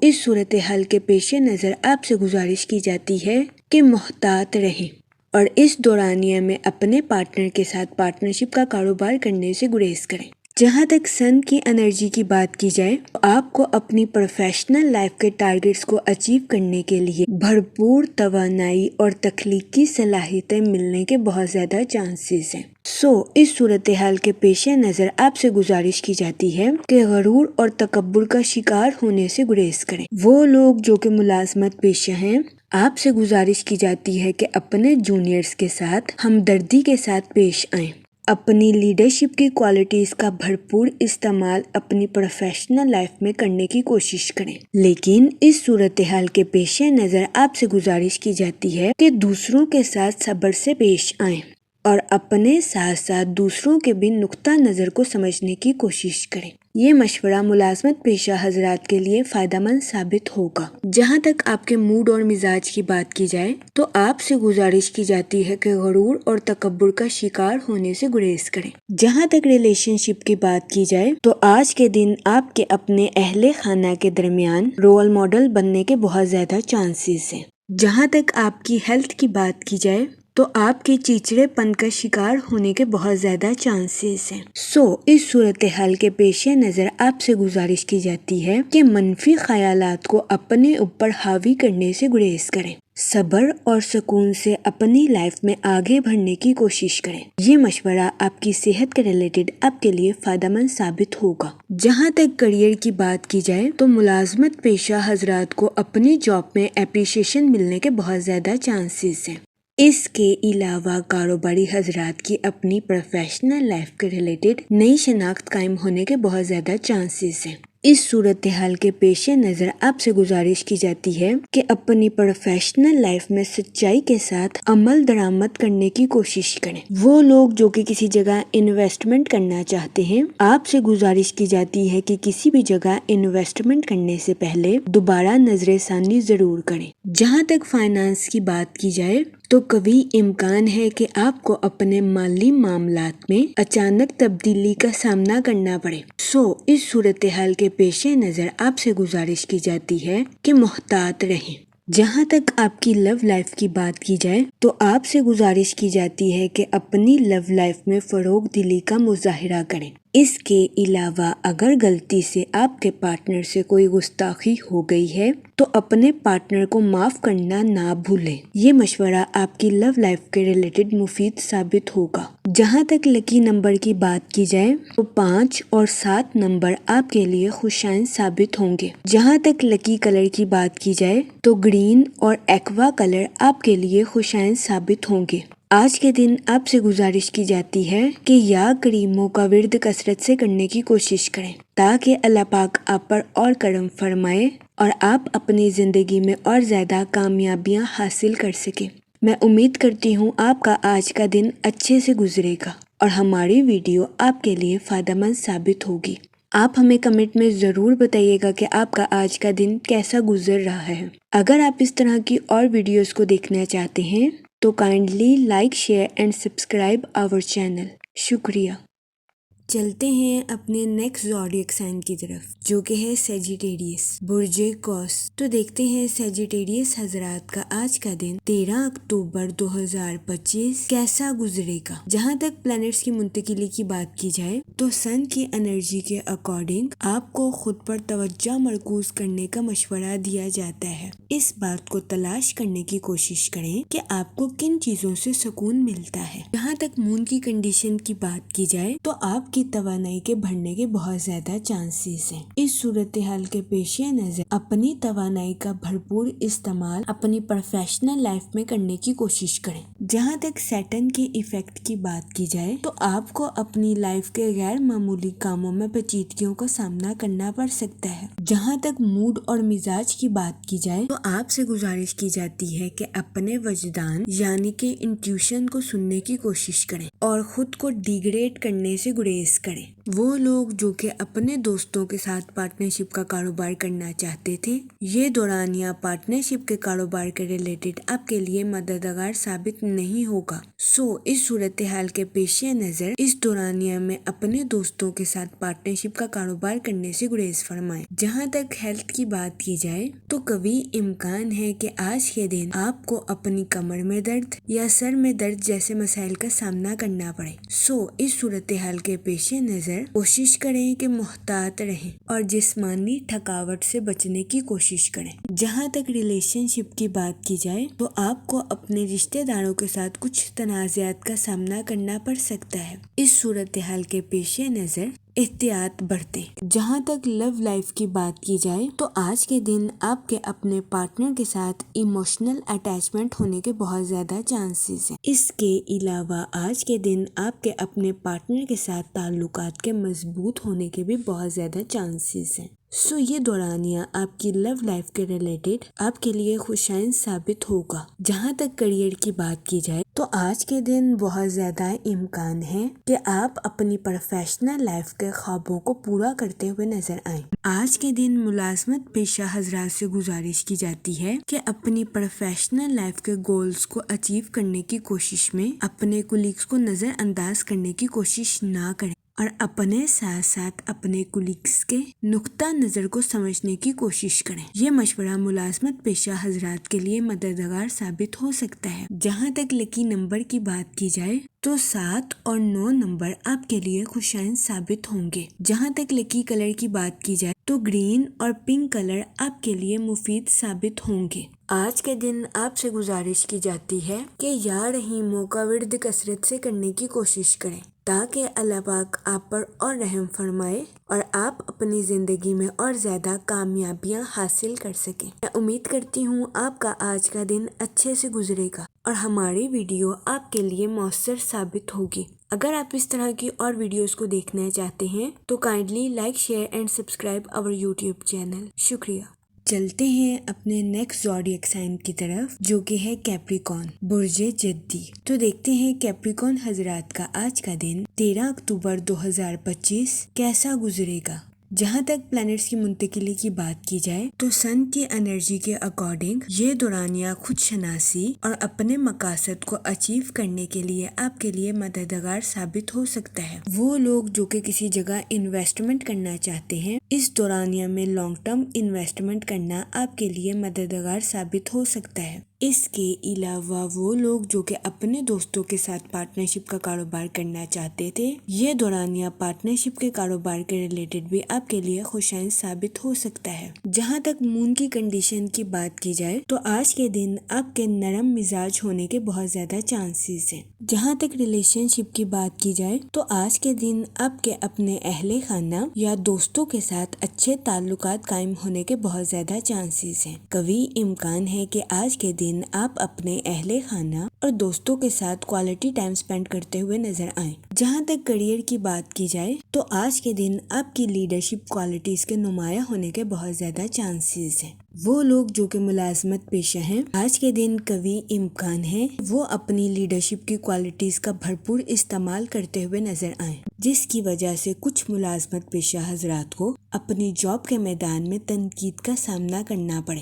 اس صورتحال کے پیش نظر آپ سے گزارش کی جاتی ہے کہ محتاط رہیں اور اس دورانیہ میں اپنے پارٹنر کے ساتھ پارٹنرشپ کا کاروبار کرنے سے گریز کریں۔ جہاں تک سن کی انرجی کی بات کی جائے تو آپ کو اپنی پروفیشنل لائف کے ٹارگٹس کو اچیو کرنے کے لیے بھرپور توانائی اور تخلیقی صلاحیتیں ملنے کے بہت زیادہ چانسز ہیں۔ اس صورتحال کے پیش نظر آپ سے گزارش کی جاتی ہے کہ غرور اور تکبر کا شکار ہونے سے گریز کریں۔ وہ لوگ جو کہ ملازمت پیشہ ہیں، آپ سے گزارش کی جاتی ہے کہ اپنے جونیئرز کے ساتھ ہمدردی کے ساتھ پیش آئیں۔ اپنی لیڈرشپ کی کوالٹیز کا بھرپور استعمال اپنی پروفیشنل لائف میں کرنے کی کوشش کریں، لیکن اس صورتحال کے پیش نظر آپ سے گزارش کی جاتی ہے کہ دوسروں کے ساتھ صبر سے پیش آئیں اور اپنے ساتھ ساتھ دوسروں کے بھی نقطہ نظر کو سمجھنے کی کوشش کریں۔ یہ مشورہ ملازمت پیشہ حضرات کے لیے فائدہ مند ثابت ہوگا۔ جہاں تک آپ کے موڈ اور مزاج کی بات کی جائے تو آپ سے گزارش کی جاتی ہے کہ غرور اور تکبر کا شکار ہونے سے گریز کریں۔ جہاں تک ریلیشن شپ کی بات کی جائے تو آج کے دن آپ کے اپنے اہل خانہ کے درمیان رول ماڈل بننے کے بہت زیادہ چانسز ہیں۔ جہاں تک آپ کی ہیلتھ کی بات کی جائے تو آپ کے چیچڑے پن کا شکار ہونے کے بہت زیادہ چانسز ہیں۔ اس صورتحال کے پیش نظر آپ سے گزارش کی جاتی ہے کہ منفی خیالات کو اپنے اوپر حاوی کرنے سے گریز کریں۔ صبر اور سکون سے اپنی لائف میں آگے بڑھنے کی کوشش کریں۔ یہ مشورہ آپ کی صحت کے ریلیٹڈ آپ کے لیے فائدہ مند ثابت ہوگا۔ جہاں تک کریئر کی بات کی جائے تو ملازمت پیشہ حضرات کو اپنی جاب میں اپریشیشن ملنے کے بہت زیادہ چانسز ہیں۔ اس کے علاوہ کاروباری حضرات کی اپنی پروفیشنل لائف کے ریلیٹڈ نئی شناخت قائم ہونے کے بہت زیادہ چانسز ہیں۔ اس صورتحال کے پیش نظر آپ سے گزارش کی جاتی ہے کہ اپنی پروفیشنل لائف میں سچائی کے ساتھ عمل درآمد کرنے کی کوشش کریں۔ وہ لوگ جو کہ کسی جگہ انویسٹمنٹ کرنا چاہتے ہیں، آپ سے گزارش کی جاتی ہے کہ کسی بھی جگہ انویسٹمنٹ کرنے سے پہلے دوبارہ نظر ثانی ضرور کریں۔ جہاں تک فائنانس کی بات کی جائے تو قوی امکان ہے کہ آپ کو اپنے مالی معاملات میں اچانک تبدیلی کا سامنا کرنا پڑے۔ اس صورتحال کے پیش نظر آپ سے گزارش کی جاتی ہے کہ محتاط رہیں۔ جہاں تک آپ کی لو لائف کی بات کی جائے تو آپ سے گزارش کی جاتی ہے کہ اپنی لو لائف میں فروغ دلی کا مظاہرہ کریں۔ اس کے علاوہ اگر غلطی سے آپ کے پارٹنر سے کوئی گستاخی ہو گئی ہے تو اپنے پارٹنر کو معاف کرنا نہ بھولیں۔ یہ مشورہ آپ کی لو لائف کے ریلیٹڈ مفید ثابت ہوگا۔ جہاں تک لکی نمبر کی بات کی جائے تو 5 اور 7 نمبر آپ کے لیے خوشائن ثابت ہوں گے۔ جہاں تک لکی کلر کی بات کی جائے تو گرین اور ایکوا کلر آپ کے لیے خوشائن ثابت ہوں گے۔ آج کے دن آپ سے گزارش کی جاتی ہے کہ یا کریموں کا ورد کثرت سے کرنے کی کوشش کریں تاکہ اللہ پاک آپ پر اور کرم فرمائے اور آپ اپنی زندگی میں اور زیادہ کامیابیاں حاصل کر سکیں۔ میں امید کرتی ہوں آپ کا آج کا دن اچھے سے گزرے گا اور ہماری ویڈیو آپ کے لیے فائدہ مند ثابت ہوگی۔ آپ ہمیں کمنٹ میں ضرور بتائیے گا کہ آپ کا آج کا دن کیسا گزر رہا ہے۔ اگر آپ اس طرح کی اور ویڈیوز کو دیکھنا چاہتے ہیں تو kindly like, share and subscribe our channel. شکریہ۔ چلتے ہیں اپنے نیکسٹ زوڈیک سائن کی طرف جو کہ ہے سیجیٹیریس، برج قوس۔ تو دیکھتے ہیں سیجیٹیریس حضرات کا آج کا دن 13 اکتوبر 2025 کیسا گزرے گا۔ جہاں تک پلانٹس کی منتقلی کی بات کی جائے تو سن کی انرجی کے اکارڈنگ آپ کو خود پر توجہ مرکوز کرنے کا مشورہ دیا جاتا ہے۔ اس بات کو تلاش کرنے کی کوشش کریں کہ آپ کو کن چیزوں سے سکون ملتا ہے۔ جہاں تک مون کی کنڈیشن کی بات کی جائے تو آپ کی توانائی کے بڑھنے کے بہت زیادہ چانسز ہیں۔ اس صورتحال کے پیش نظر اپنی توانائی کا بھرپور استعمال اپنی پروفیشنل لائف میں کرنے کی کوشش کریں۔ جہاں تک سیٹن کے ایفیکٹ کی بات کی جائے تو آپ کو اپنی لائف کے غیر معمولی کاموں میں پیچیدگیوں کا سامنا کرنا پڑ سکتا ہے۔ جہاں تک موڈ اور مزاج کی بات کی جائے تو آپ سے گزارش کی جاتی ہے کہ اپنے وجدان یعنی کہ انٹیوشن کو سننے کی کوشش کریں اور خود کو ڈیگریڈ کرنے سے گریز کریں۔ وہ لوگ جو کہ اپنے دوستوں کے ساتھ پارٹنرشپ کا کاروبار کرنا چاہتے تھے، یہ دورانیہ پارٹنرشپ کے کاروبار کے ریلیٹڈ آپ کے لیے مددگار ثابت نہیں ہوگا۔ اس صورتحال کے پیش نظر اس دورانیہ میں اپنے دوستوں کے ساتھ پارٹنرشپ کا کاروبار کرنے سے گریز فرمائیں۔ جہاں تک ہیلتھ کی بات کی جائے تو قوی امکان ہے کہ آج کے دن آپ کو اپنی کمر میں درد یا سر میں درد جیسے مسائل کا سامنا کرنا پڑے۔ اس صورتحال کے پیش نظر کوشش کریں کہ محتاط رہیں اور جسمانی تھکاوٹ سے بچنے کی کوشش کریں۔ جہاں تک ریلیشن شپ کی بات کی جائے تو آپ کو اپنے رشتہ داروں کے ساتھ کچھ تنازعات کا سامنا کرنا پڑ سکتا ہے۔ اس صورتحال کے پیش نظر احتیاط برتیں۔ جہاں تک لو لائف کی بات کی جائے تو آج کے دن آپ کے اپنے پارٹنر کے ساتھ ایموشنل اٹیچمنٹ ہونے کے بہت زیادہ چانسز ہیں۔ اس کے علاوہ آج کے دن آپ کے اپنے پارٹنر کے ساتھ تعلقات کے مضبوط ہونے کے بھی بہت زیادہ چانسز ہیں۔ یہ دورانیہ آپ کی لو لائف کے ریلیٹڈ آپ کے لیے خوشائن ثابت ہوگا۔ جہاں تک کیریئر کی بات کی جائے تو آج کے دن بہت زیادہ امکان ہے کہ آپ اپنی پروفیشنل لائف کے خوابوں کو پورا کرتے ہوئے نظر آئیں۔ آج کے دن ملازمت پیشہ حضرات سے گزارش کی جاتی ہے کہ اپنی پروفیشنل لائف کے گولز کو اچیو کرنے کی کوشش میں اپنے کولیگز کو نظر انداز کرنے کی کوشش نہ کریں اور اپنے ساتھ ساتھ اپنے کولیگز کے نقطہ نظر کو سمجھنے کی کوشش کریں۔ یہ مشورہ ملازمت پیشہ حضرات کے لیے مددگار ثابت ہو سکتا ہے۔ جہاں تک لکی نمبر کی بات کی جائے تو 7 اور 9 نمبر آپ کے لیے خوشائن ثابت ہوں گے۔ جہاں تک لکی کلر کی بات کی جائے تو گرین اور پنک کلر آپ کے لیے مفید ثابت ہوں گے۔ آج کے دن آپ سے گزارش کی جاتی ہے کہ یا رحیموں کا ورد کثرت سے کرنے کی کوشش کریں تاکہ اللہ پاک آپ پر اور رحم فرمائے اور آپ اپنی زندگی میں اور زیادہ کامیابیاں حاصل کر سکیں۔ میں امید کرتی ہوں آپ کا آج کا دن اچھے سے گزرے گا اور ہماری ویڈیو آپ کے لیے مؤثر ثابت ہوگی۔ اگر آپ اس طرح کی اور ویڈیوز کو دیکھنا چاہتے ہیں تو kindly like, share and subscribe our YouTube channel. شکریہ۔ چلتے ہیں اپنے نیکسٹ زوڈیک سائن کی طرف جو کہ ہے کیپریکون، برج جدی۔ تو دیکھتے ہیں کیپریکون حضرات کا آج کا دن 13 اکتوبر 2025 کیسا گزرے گا۔ جہاں تک پلانٹس کی منتقلی کی بات کی جائے تو سن کی انرجی کے اکارڈنگ یہ دورانیہ خود شناسی اور اپنے مقاصد کو اچیو کرنے کے لیے آپ کے لیے مددگار ثابت ہو سکتا ہے۔ وہ لوگ جو کہ کسی جگہ انویسٹمنٹ کرنا چاہتے ہیں، اس دورانیہ میں لانگ ٹرم انویسٹمنٹ کرنا آپ کے لیے مددگار ثابت ہو سکتا ہے۔ اس کے علاوہ وہ لوگ جو کہ اپنے دوستوں کے ساتھ پارٹنرشپ کا کاروبار کرنا چاہتے تھے، یہ دورانیہ پارٹنرشپ کے کاروبار کے ریلیٹڈ بھی آپ کے لیے خوشائن ثابت ہو سکتا ہے۔ جہاں تک مون کی کنڈیشن کی بات کی جائے تو آج کے دن آپ کے نرم مزاج ہونے کے بہت زیادہ چانسز ہیں۔ جہاں تک ریلیشن شپ کی بات کی جائے تو آج کے دن آپ کے اپنے اہل خانہ یا دوستوں کے ساتھ اچھے تعلقات قائم ہونے کے بہت زیادہ چانسز ہیں۔ قوی امکان ہے کہ آج کے دن آپ اپنے اہل خانہ اور دوستوں کے ساتھ کوالٹی ٹائم سپینڈ کرتے ہوئے نظر آئیں۔ جہاں تک کیریئر کی بات کی جائے تو آج کے دن آپ کی لیڈرشپ کوالٹیز کے نمایاں ہونے کے بہت زیادہ چانسز ہیں۔ وہ لوگ جو کہ ملازمت پیشہ ہیں، آج کے دن قوی امکان ہے وہ اپنی لیڈرشپ کی کوالٹیز کا بھرپور استعمال کرتے ہوئے نظر آئیں، جس کی وجہ سے کچھ ملازمت پیشہ حضرات کو اپنی جاب کے میدان میں تنقید کا سامنا کرنا پڑے۔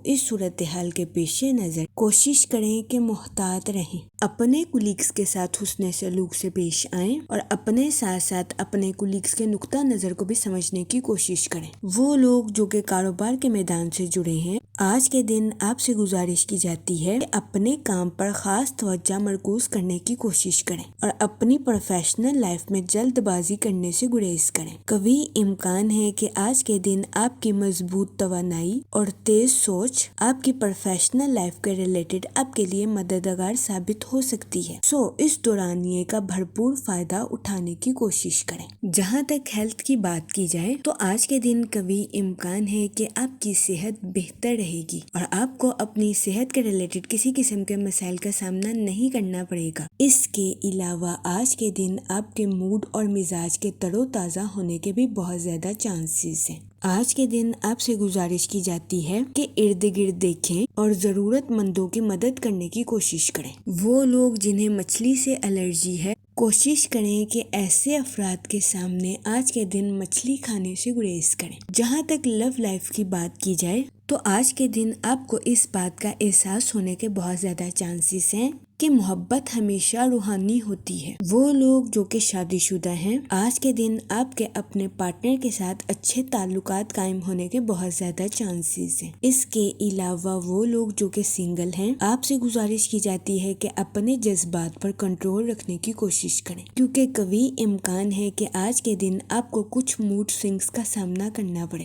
اس صورتحال کے پیش نظر کوشش کریں کہ محتاط رہیں، اپنے کولیگز کے ساتھ حسن سلوک سے پیش آئیں اور اپنے ساتھ ساتھ اپنے کولیگز کے نقطہ نظر کو بھی سمجھنے کی کوشش کریں۔ وہ لوگ جو کہ کاروبار کے میدان سے جڑے ہیں، آج کے دن آپ سے گزارش کی جاتی ہے کہ اپنے کام پر خاص توجہ مرکوز کرنے کی کوشش کریں اور اپنی پروفیشنل لائف میں جلد بازی کرنے سے گریز کریں۔ قوی امکان ہے کہ آج کے دن آپ کی مضبوط توانائی اور تیز سوچ آپ کی پروفیشنل لائف کے ریلیٹڈ آپ کے لیے مددگار ثابت ہو سکتی ہے۔ اس دورانیے کا بھرپور فائدہ اٹھانے کی کوشش کریں۔ جہاں تک ہیلتھ کی بات کی جائے تو آج کے دن قوی امکان ہے کہ آپ کی صحت بہتر رہے گی اور آپ کو اپنی صحت کے ریلیٹڈ کسی قسم کے مسائل کا سامنا نہیں کرنا پڑے گا۔ اس کے علاوہ آج کے دن آپ کے موڈ اور مزاج کے تر و تازہ ہونے کے بھی بہت زیادہ چانسز ہیں۔ آج کے دن آپ سے گزارش کی جاتی ہے کہ ارد گرد دیکھیں اور ضرورت مندوں کی مدد کرنے کی کوشش کریں۔ وہ لوگ جنہیں مچھلی سے الرجی ہے، کوشش کریں کہ ایسے افراد کے سامنے آج کے دن مچھلی کھانے سے گریز کریں۔ جہاں تک لو لائف کی بات کی جائے تو آج کے دن آپ کو اس بات کا احساس ہونے کے بہت زیادہ چانسز ہیں کہ محبت ہمیشہ روحانی ہوتی ہے۔ وہ لوگ جو کہ شادی شدہ ہیں، آج کے دن آپ کے اپنے پارٹنر کے ساتھ اچھے تعلقات قائم ہونے کے بہت زیادہ چانسز ہیں۔ اس کے علاوہ وہ لوگ جو کہ سنگل ہیں، آپ سے گزارش کی جاتی ہے کہ اپنے جذبات پر کنٹرول رکھنے کی کوشش کریں، کیونکہ قوی امکان ہے کہ آج کے دن آپ کو کچھ موڈ سوئنگز کا سامنا کرنا پڑے۔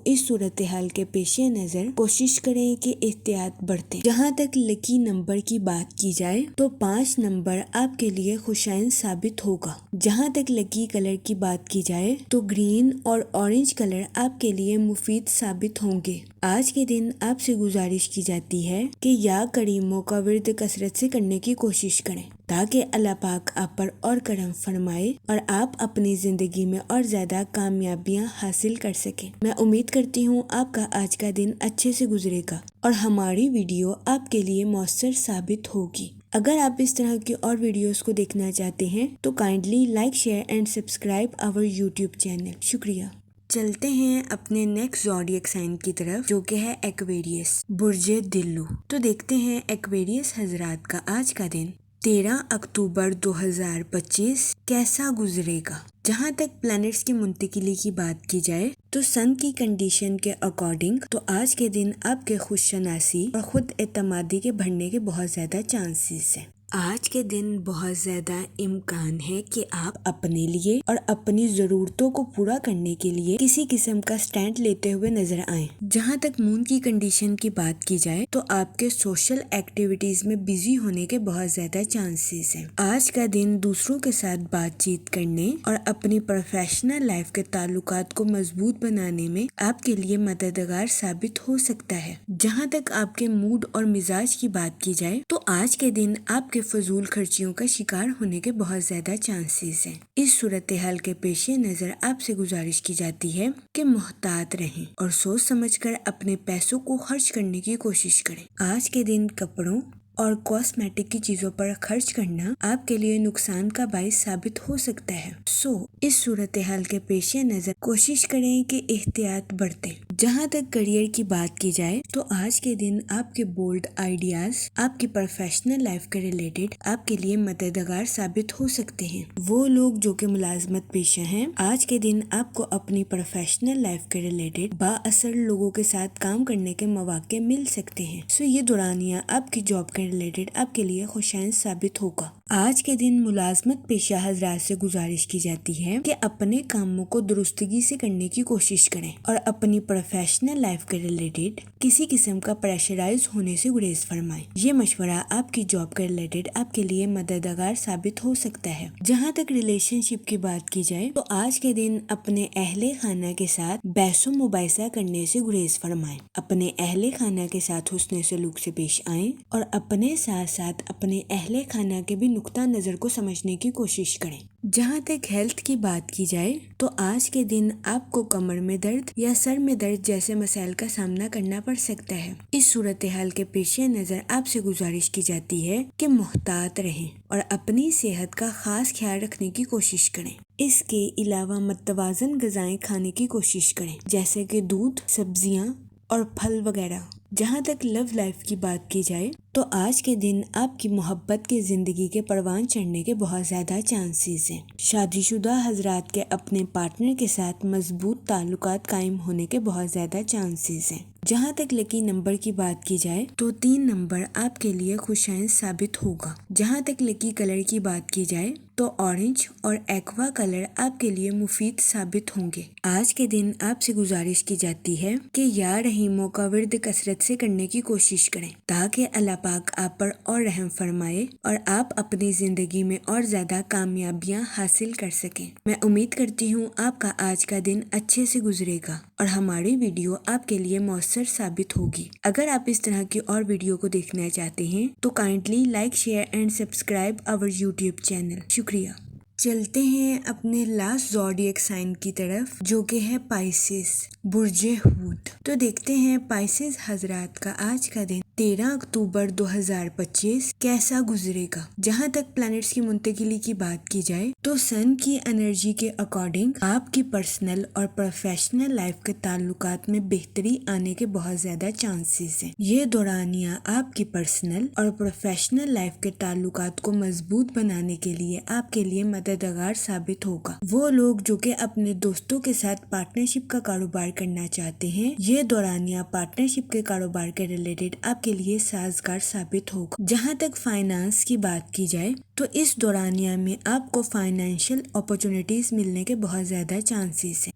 اس صورتحال کے پیش نظر کوشش کریں کہ احتیاط برتیں۔ جہاں تک لکی نمبر کی بات کی جائے تو 5 نمبر آپ کے لیے خوشائن ثابت ہوگا۔ جہاں تک لکی کلر کی بات کی جائے تو گرین اور اورنج کلر آپ کے لیے مفید ثابت ہوں گے۔ آج کے دن آپ سے گزارش کی جاتی ہے کہ یا کریموں کا ورد کثرت سے کرنے کی کوشش کریں تاکہ اللہ پاک آپ پر اور کرم فرمائے اور آپ اپنی زندگی میں اور زیادہ کامیابیاں حاصل کر سکیں۔ میں امید کرتی ہوں آپ کا آج کا دن اچھے سے گزرے گا اور ہماری ویڈیو آپ کے لیے مؤثر ثابت ہوگی۔ اگر آپ اس طرح کی اور ویڈیوز کو دیکھنا چاہتے ہیں تو kindly like, share and subscribe our YouTube channel. شکریہ۔ چلتے ہیں اپنے نیکسٹ زوڈیک سائن کی طرف جو کہ ہے ایکویریس، برج دلو۔ تو دیکھتے ہیں ایکویریس حضرات کا آج کا دن 13 اکتوبر 2025 کیسا گزرے گا۔ جہاں تک پلانٹس کی منتقلی کی بات کی جائے تو سن کی کنڈیشن کے اکارڈنگ تو آج کے دن آپ کے خود شناسی اور خود اعتمادی کے بڑھنے کے بہت زیادہ چانسز ہیں۔ آج کے دن بہت زیادہ امکان ہے کہ آپ اپنے لیے اور اپنی ضرورتوں کو پورا کرنے کے لیے کسی قسم کا سٹینڈ لیتے ہوئے نظر آئیں۔ جہاں تک مون کی کنڈیشن کی بات کی جائے تو آپ کے سوشل ایکٹیویٹیز میں بزی ہونے کے بہت زیادہ چانسز ہیں۔ آج کا دن دوسروں کے ساتھ بات چیت کرنے اور اپنی پروفیشنل لائف کے تعلقات کو مضبوط بنانے میں آپ کے لیے مددگار ثابت ہو سکتا ہے۔ جہاں تک آپ کے موڈ اور مزاج کی بات کی جائے تو آج کے دن آپ کے فضول خرچیوں کا شکار ہونے کے بہت زیادہ چانسز ہیں۔ اس صورتحال کے پیش نظر آپ سے گزارش کی جاتی ہے کہ محتاط رہیں اور سوچ سمجھ کر اپنے پیسوں کو خرچ کرنے کی کوشش کریں۔ آج کے دن کپڑوں اور کاسمیٹک کی چیزوں پر خرچ کرنا آپ کے لیے نقصان کا باعث ثابت ہو سکتا ہے۔ اس صورتحال کے پیش نظر کوشش کریں کہ احتیاط برتیں۔ جہاں تک کریئر کی بات کی جائے تو آج کے دن آپ کے بولڈ آئیڈیاز آپ کی پروفیشنل لائف کے ریلیٹڈ آپ کے لیے مددگار ثابت ہو سکتے ہیں۔ وہ لوگ جو کہ ملازمت پیشہ ہیں آج کے دن آپ کو اپنی پروفیشنل لائف کے ریلیٹڈ با اثر لوگوں کے ساتھ کام کرنے کے مواقع مل سکتے ہیں۔ یہ دورانیہ آپ کی جاب کے ریلیٹڈ آپ کے لیے خوشائن ثابت ہوگا۔ آج کے دن ملازمت پیشہ حضرات سے گزارش کی جاتی ہے کہ اپنے کاموں کو درستگی سے کرنے کی کوشش کریں اور اپنی پروفیشنل لائف کے ریلیٹڈ کسی قسم کا پریشرائز ہونے سے گریز فرمائیں۔ یہ مشورہ آپ کی جاب کے ریلیٹڈ آپ کے لیے مددگار ثابت ہو سکتا ہے۔ جہاں تک ریلیشن شپ کی بات کی جائے تو آج کے دن اپنے اہل خانہ کے ساتھ بحث و مباحثہ کرنے سے گریز فرمائیں۔ اپنے اہل خانہ کے ساتھ حسن سلوک سے پیش آئیں اور اپنے ساتھ ساتھ اپنے اہل خانہ کے بھی نقطہ نظر کو سمجھنے کی کوشش کریں۔ جہاں تک ہیلتھ کی بات کی جائے تو آج کے دن آپ کو کمر میں درد یا سر میں درد جیسے مسائل کا سامنا کرنا پڑ سکتا ہے۔ اس صورتحال کے پیش نظر آپ سے گزارش کی جاتی ہے کہ محتاط رہیں اور اپنی صحت کا خاص خیال رکھنے کی کوشش کریں۔ اس کے علاوہ متوازن غذائیں کھانے کی کوشش کریں جیسے کہ دودھ، سبزیاں اور پھل وغیرہ۔ جہاں تک لو لائف کی بات کی جائے تو آج کے دن آپ کی محبت کی زندگی کے پروان چڑھنے کے بہت زیادہ چانسز ہیں۔ شادی شدہ حضرات کے اپنے پارٹنر کے ساتھ مضبوط تعلقات قائم ہونے کے بہت زیادہ چانسز ہیں۔ جہاں تک لکی نمبر کی بات کی جائے تو 3 نمبر آپ کے لیے خوشائن ثابت ہوگا۔ جہاں تک لکی کلر کی بات کی جائے تو اورنج اور ایکوا کلر آپ کے لیے مفید ثابت ہوں گے۔ آج کے دن آپ سے گزارش کی جاتی ہے کہ یا رحیموں کا ورد کثرت سے کرنے کی کوشش کریں تاکہ اللہ پاک آپ پر اور رحم فرمائے اور آپ اپنی زندگی میں اور زیادہ کامیابیاں حاصل کر سکیں۔ میں امید کرتی ہوں آپ کا آج کا دن اچھے سے گزرے گا اور ہماری ویڈیو آپ کے لیے مؤثر ثابت ہوگی۔ اگر آپ اس طرح کی اور ویڈیو کو دیکھنا چاہتے ہیں تو kindly like, share and subscribe our YouTube channel. شکریہ۔ چلتے ہیں اپنے لاسٹ زوڈیک سائن کی طرف جو کہ ہے پائسس، برج حوت۔ تو دیکھتے ہیں پائسس حضرات کا آج کا دن 13 اکتوبر 2025 کیسا گزرے گا۔ جہاں تک پلانٹس کی منتقلی کی بات کی جائے تو سن کی انرجی کے اکارڈنگ آپ کی پرسنل اور پروفیشنل لائف کے تعلقات میں بہتری آنے کے بہت زیادہ چانسز ہیں۔ یہ دورانیہ آپ کی پرسنل اور پروفیشنل لائف کے تعلقات کو مضبوط بنانے کے لیے آپ کے لیے مددگار ثابت ہوگا۔ وہ لوگ جو کہ اپنے دوستوں کے ساتھ پارٹنرشپ کا کاروبار کرنا چاہتے ہیں یہ دورانیہ پارٹنرشپ کے کاروبار کے ریلیٹڈ آپ کے لیے سازگار ثابت ہوگا۔ جہاں تک فائنانس کی بات کی جائے تو اس دورانیہ میں آپ کو فائنینشیل اپرچونٹیز ملنے کے بہت زیادہ چانسز ہیں۔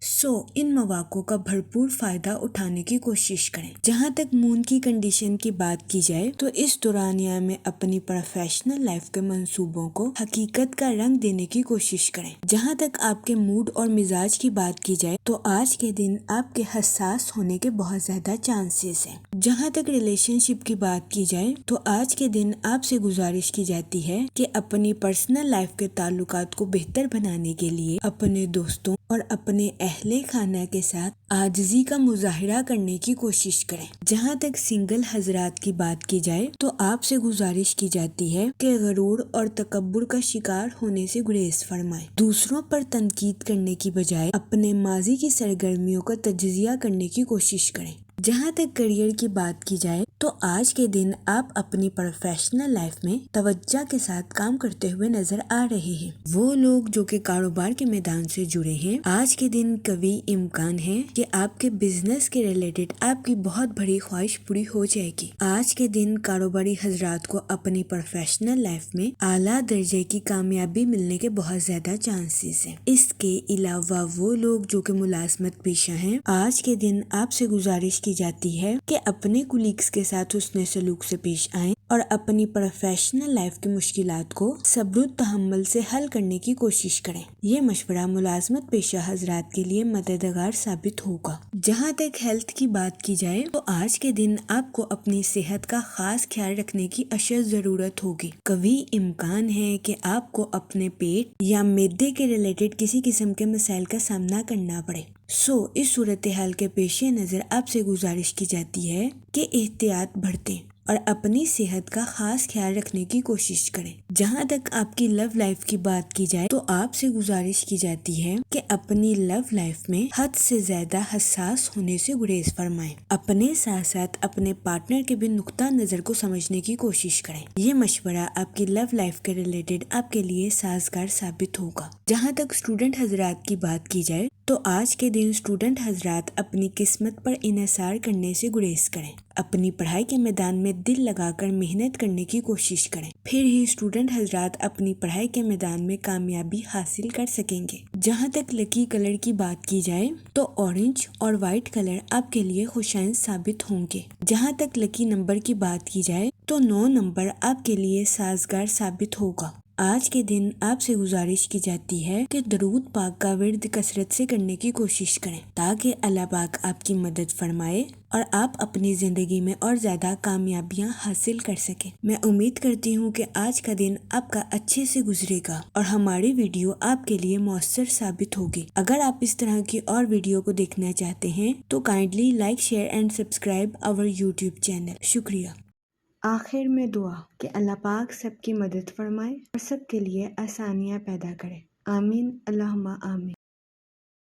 ان مواقع کا بھرپور فائدہ اٹھانے کی کوشش کریں۔ جہاں تک مون کی کنڈیشن کی بات کی جائے تو اس دورانیہ میں اپنی پروفیشنل لائف کے منصوبوں کو حقیقت کا رنگ دینے کی کوشش کریں۔ جہاں تک آپ کے موڈ اور مزاج کی بات کی جائے تو آج کے دن آپ کے حساس ہونے کے بہت زیادہ چانسز ہیں۔ جہاں تک ریلیشن شپ کی بات کی جائے تو آج کے دن آپ سے گزارش کی جاتی ہے کہ اپنی پرسنل لائف کے تعلقات کو بہتر بنانے کے لیے اپنے دوستوں اور اپنے اہل خانہ کے ساتھ عاجزی کا مظاہرہ کرنے کی کوشش کریں۔ جہاں تک سنگل حضرات کی بات کی جائے تو آپ سے گزارش کی جاتی ہے کہ غرور اور تکبر کا شکار ہونے سے گریز فرمائیں۔ دوسروں پر تنقید کرنے کی بجائے اپنے ماضی کی سرگرمیوں کا تجزیہ کرنے کی کوشش کریں۔ جہاں تک کریئر کی بات کی جائے تو آج کے دن آپ اپنی پروفیشنل لائف میں توجہ کے ساتھ کام کرتے ہوئے نظر آ رہے ہیں۔ وہ لوگ جو کہ کاروبار کے میدان سے جڑے ہیں، آج کے دن قوی امکان ہے کہ آپ کے بزنس کے ریلیٹڈ آپ کی بہت بڑی خواہش پوری ہو جائے گی۔ آج کے دن کاروباری حضرات کو اپنی پروفیشنل لائف میں اعلیٰ درجے کی کامیابی ملنے کے بہت زیادہ چانسز ہیں۔ اس کے علاوہ وہ لوگ جو کہ ملازمت پیشہ ہیں، آج کے دن آپ سے گزارش کی جاتی ہے کہ اپنے کولیگز کے ساتھ حسن سلوک سے پیش آئیں اور اپنی پروفیشنل لائف کی مشکلات کو صبر و تحمل سے حل کرنے کی کوشش کریں۔ یہ مشورہ ملازمت پیشہ حضرات کے لیے مددگار ثابت ہوگا۔ جہاں تک ہیلتھ کی بات کی جائے تو آج کے دن آپ کو اپنی صحت کا خاص خیال رکھنے کی اشد ضرورت ہوگی۔ قوی امکان ہے کہ آپ کو اپنے پیٹ یا معدے کے ریلیٹڈ کسی قسم کے مسائل کا سامنا کرنا پڑے۔ اس صورتحال کے پیش نظر آپ سے گزارش کی جاتی ہے کہ احتیاط برتیں اور اپنی صحت کا خاص خیال رکھنے کی کوشش کریں۔ جہاں تک آپ کی لو لائف کی بات کی جائے تو آپ سے گزارش کی جاتی ہے کہ اپنی لو لائف میں حد سے زیادہ حساس ہونے سے گریز فرمائیں۔ اپنے ساتھ ساتھ اپنے پارٹنر کے بھی نقطہ نظر کو سمجھنے کی کوشش کریں۔ یہ مشورہ آپ کی لو لائف کے ریلیٹڈ آپ کے لیے سازگار ثابت ہوگا۔ جہاں تک اسٹوڈنٹ حضرات کی بات کی جائے تو آج کے دن اسٹوڈنٹ حضرات اپنی قسمت پر انحصار کرنے سے گریز کریں۔ اپنی پڑھائی کے میدان میں دل لگا کر محنت کرنے کی کوشش کریں، پھر ہی اسٹوڈنٹ حضرات اپنی پڑھائی کے میدان میں کامیابی حاصل کر سکیں گے۔ جہاں تک لکی کلر کی بات کی جائے تو اورنج اور وائٹ کلر آپ کے لیے خوشائن ثابت ہوں گے۔ جہاں تک لکی نمبر کی بات کی جائے تو 9 نمبر آپ کے لیے سازگار ثابت ہوگا۔ آج کے دن آپ سے گزارش کی جاتی ہے کہ درود پاک کا ورد کثرت سے کرنے کی کوشش کریں تاکہ اللہ پاک آپ کی مدد فرمائے اور آپ اپنی زندگی میں اور زیادہ کامیابیاں حاصل کر سکیں۔ میں امید کرتی ہوں کہ آج کا دن آپ کا اچھے سے گزرے گا اور ہماری ویڈیو آپ کے لیے مؤثر ثابت ہوگی۔ اگر آپ اس طرح کی اور ویڈیو کو دیکھنا چاہتے ہیں تو kindly like, share and subscribe our YouTube channel. شکریہ۔ آخر میں دعا کہ اللہ پاک سب کی مدد فرمائے اور سب کے لیے آسانیاں پیدا کرے۔ آمین، اللہم آمین۔